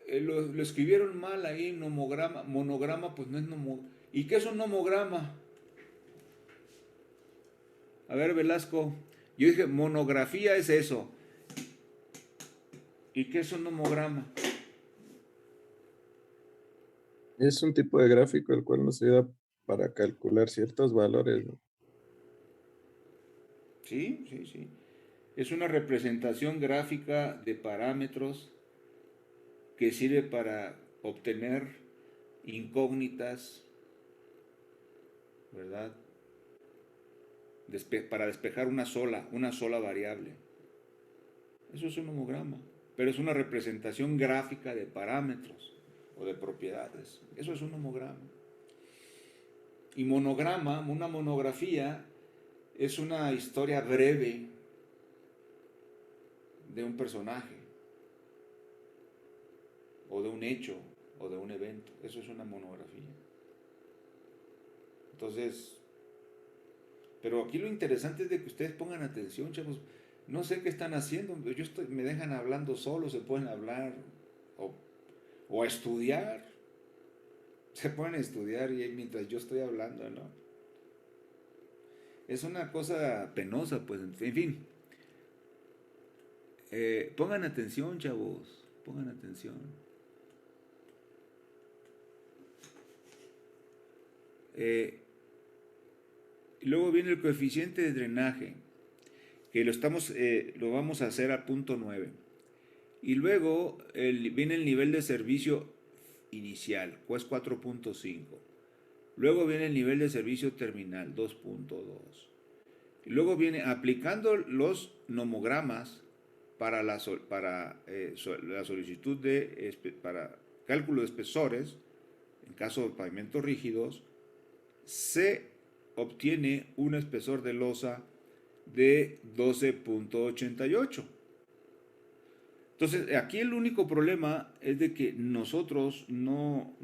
lo escribieron mal ahí, monograma, pues no es nomograma. ¿Y qué es un nomograma? A ver, Velasco, yo dije, monografía es eso. ¿Y qué es un nomograma? Es un tipo de gráfico el cual nos ayuda para calcular ciertos valores, ¿no? Sí, sí, sí. Es una representación gráfica de parámetros que sirve para obtener incógnitas, ¿verdad? Para despejar una sola variable. Eso es un homograma, pero es una representación gráfica de parámetros o de propiedades. Eso es un homograma. Y una monografía, es una historia breve de un personaje, o de un hecho, o de un evento. Eso es una monografía. Entonces, pero aquí lo interesante es de que ustedes pongan atención, chavos. No sé qué están haciendo. Me dejan hablando solo, se pueden hablar o, o a estudiar. Se pueden estudiar y mientras yo estoy hablando, ¿no? Es una cosa penosa, pues. En fin. Pongan atención, chavos. Pongan atención. Luego viene el coeficiente de drenaje, que lo vamos a hacer a punto 9. Y luego viene el nivel de servicio inicial, que es 4.5. Luego viene el nivel de servicio terminal, 2.2. Y luego viene aplicando los nomogramas para la solicitud para cálculo de espesores, en caso de pavimentos rígidos, se obtiene un espesor de losa de 12.88. Entonces, aquí el único problema es de que nosotros no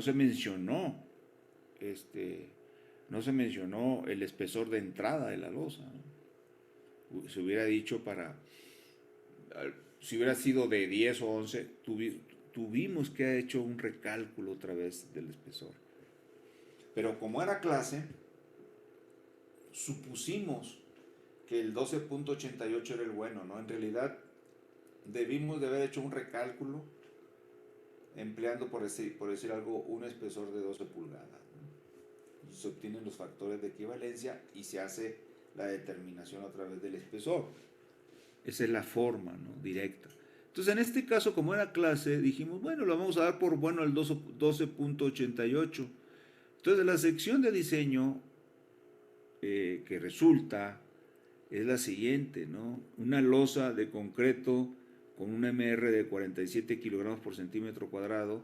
se mencionó no se mencionó el espesor de entrada de la losa, ¿no? Se hubiera dicho si hubiera sido de 10 o 11, tuvimos que haber hecho un recálculo otra vez del espesor. Pero como era clase, supusimos que el 12.88 era el bueno, ¿no? En realidad debimos de haber hecho un recálculo empleando, por decir algo, un espesor de 12 pulgadas, ¿no? Y se obtienen los factores de equivalencia y se hace la determinación a través del espesor. Esa es la forma, ¿no? Directa. Entonces, en este caso, como era clase, dijimos, bueno, lo vamos a dar por bueno al 12.88. Entonces, la sección de diseño que resulta es la siguiente, ¿no? Una losa de concreto con un MR de 47 kilogramos por centímetro cuadrado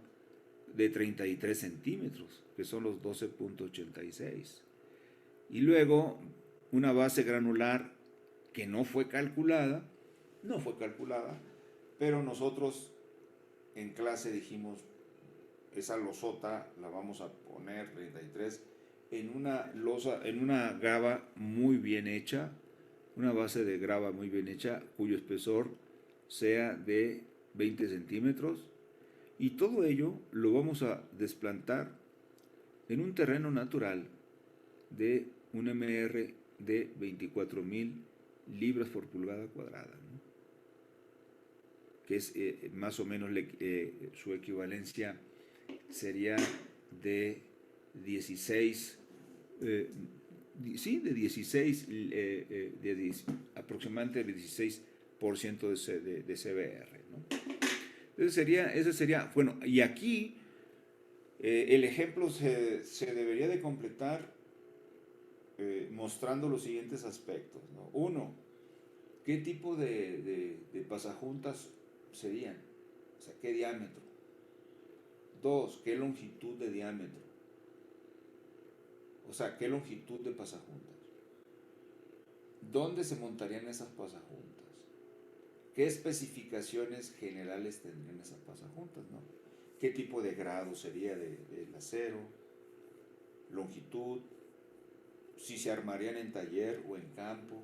de 33 centímetros, que son los 12.86. Y luego una base granular que no fue calculada, pero nosotros en clase dijimos, esa losota la vamos a poner 33 en una losa, en una grava muy bien hecha, una base de grava muy bien hecha, cuyo espesor sea de 20 centímetros, y todo ello lo vamos a desplantar en un terreno natural de un MR de 24.000 libras por pulgada cuadrada, ¿no? Que es más o menos su equivalencia sería de 16, sí, de 16, aproximadamente el 16% de CBR, ¿no? Ese sería, bueno, y aquí el ejemplo se debería de completar mostrando los siguientes aspectos, ¿no? Uno, ¿qué tipo de pasajuntas serían? O sea, ¿qué diámetro? Dos, ¿qué longitud de diámetro? O sea, ¿qué longitud de pasajuntas? ¿Dónde se montarían esas pasajuntas? ¿Qué especificaciones generales tendrían esas pasajuntas, no? ¿Qué tipo de grado sería del acero? Longitud, si se armarían en taller o en campo,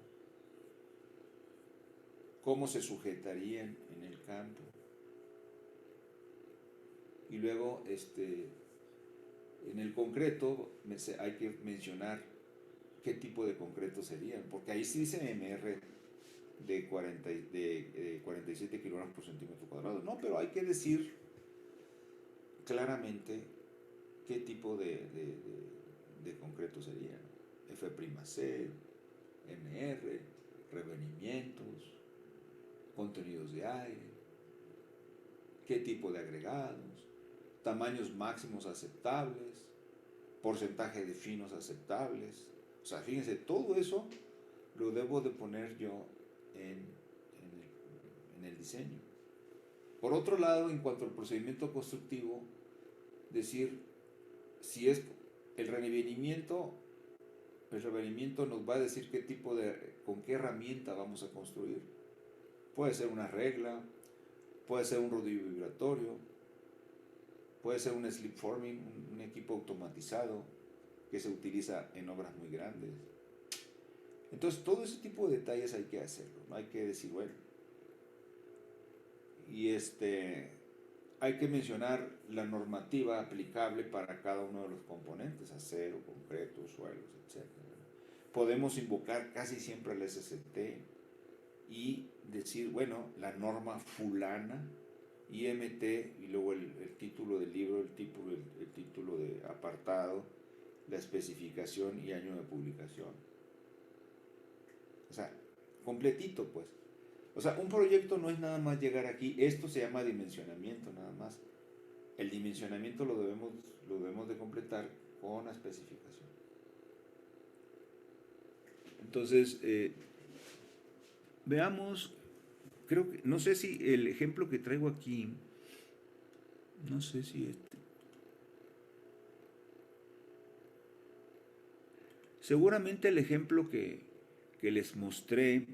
cómo se sujetarían en el campo. Y luego, en el concreto, hay que mencionar qué tipo de concreto serían, porque ahí sí dice MR de 47 kilogramos por centímetro cuadrado, no, pero hay que decir claramente qué tipo de concreto sería, ¿no? F''C, MR, revenimientos, contenidos de aire, qué tipo de agregados, tamaños máximos aceptables, porcentaje de finos aceptables. O sea, fíjense, todo eso lo debo de poner yo en el diseño. Por otro lado, en cuanto al procedimiento constructivo, decir si es el revenimiento nos va a decir con qué herramienta vamos a construir. Puede ser una regla, puede ser un rodillo vibratorio, puede ser un slip forming, un equipo automatizado que se utiliza en obras muy grandes. Entonces, todo ese tipo de detalles hay que hacerlo, ¿no? Hay que decir, bueno, y hay que mencionar la normativa aplicable para cada uno de los componentes, acero, concreto, suelos, etc. Podemos invocar casi siempre al SCT y decir, bueno, la norma fulana, IMT, y luego el título del libro, el título de apartado, la especificación y año de publicación. O sea, completito, pues. O sea, un proyecto no es nada más llegar aquí, esto se llama dimensionamiento, nada más. El dimensionamiento lo debemos de completar con la especificación. Entonces, veamos, creo que, no sé si el ejemplo que traigo aquí, no sé si seguramente el ejemplo que les mostré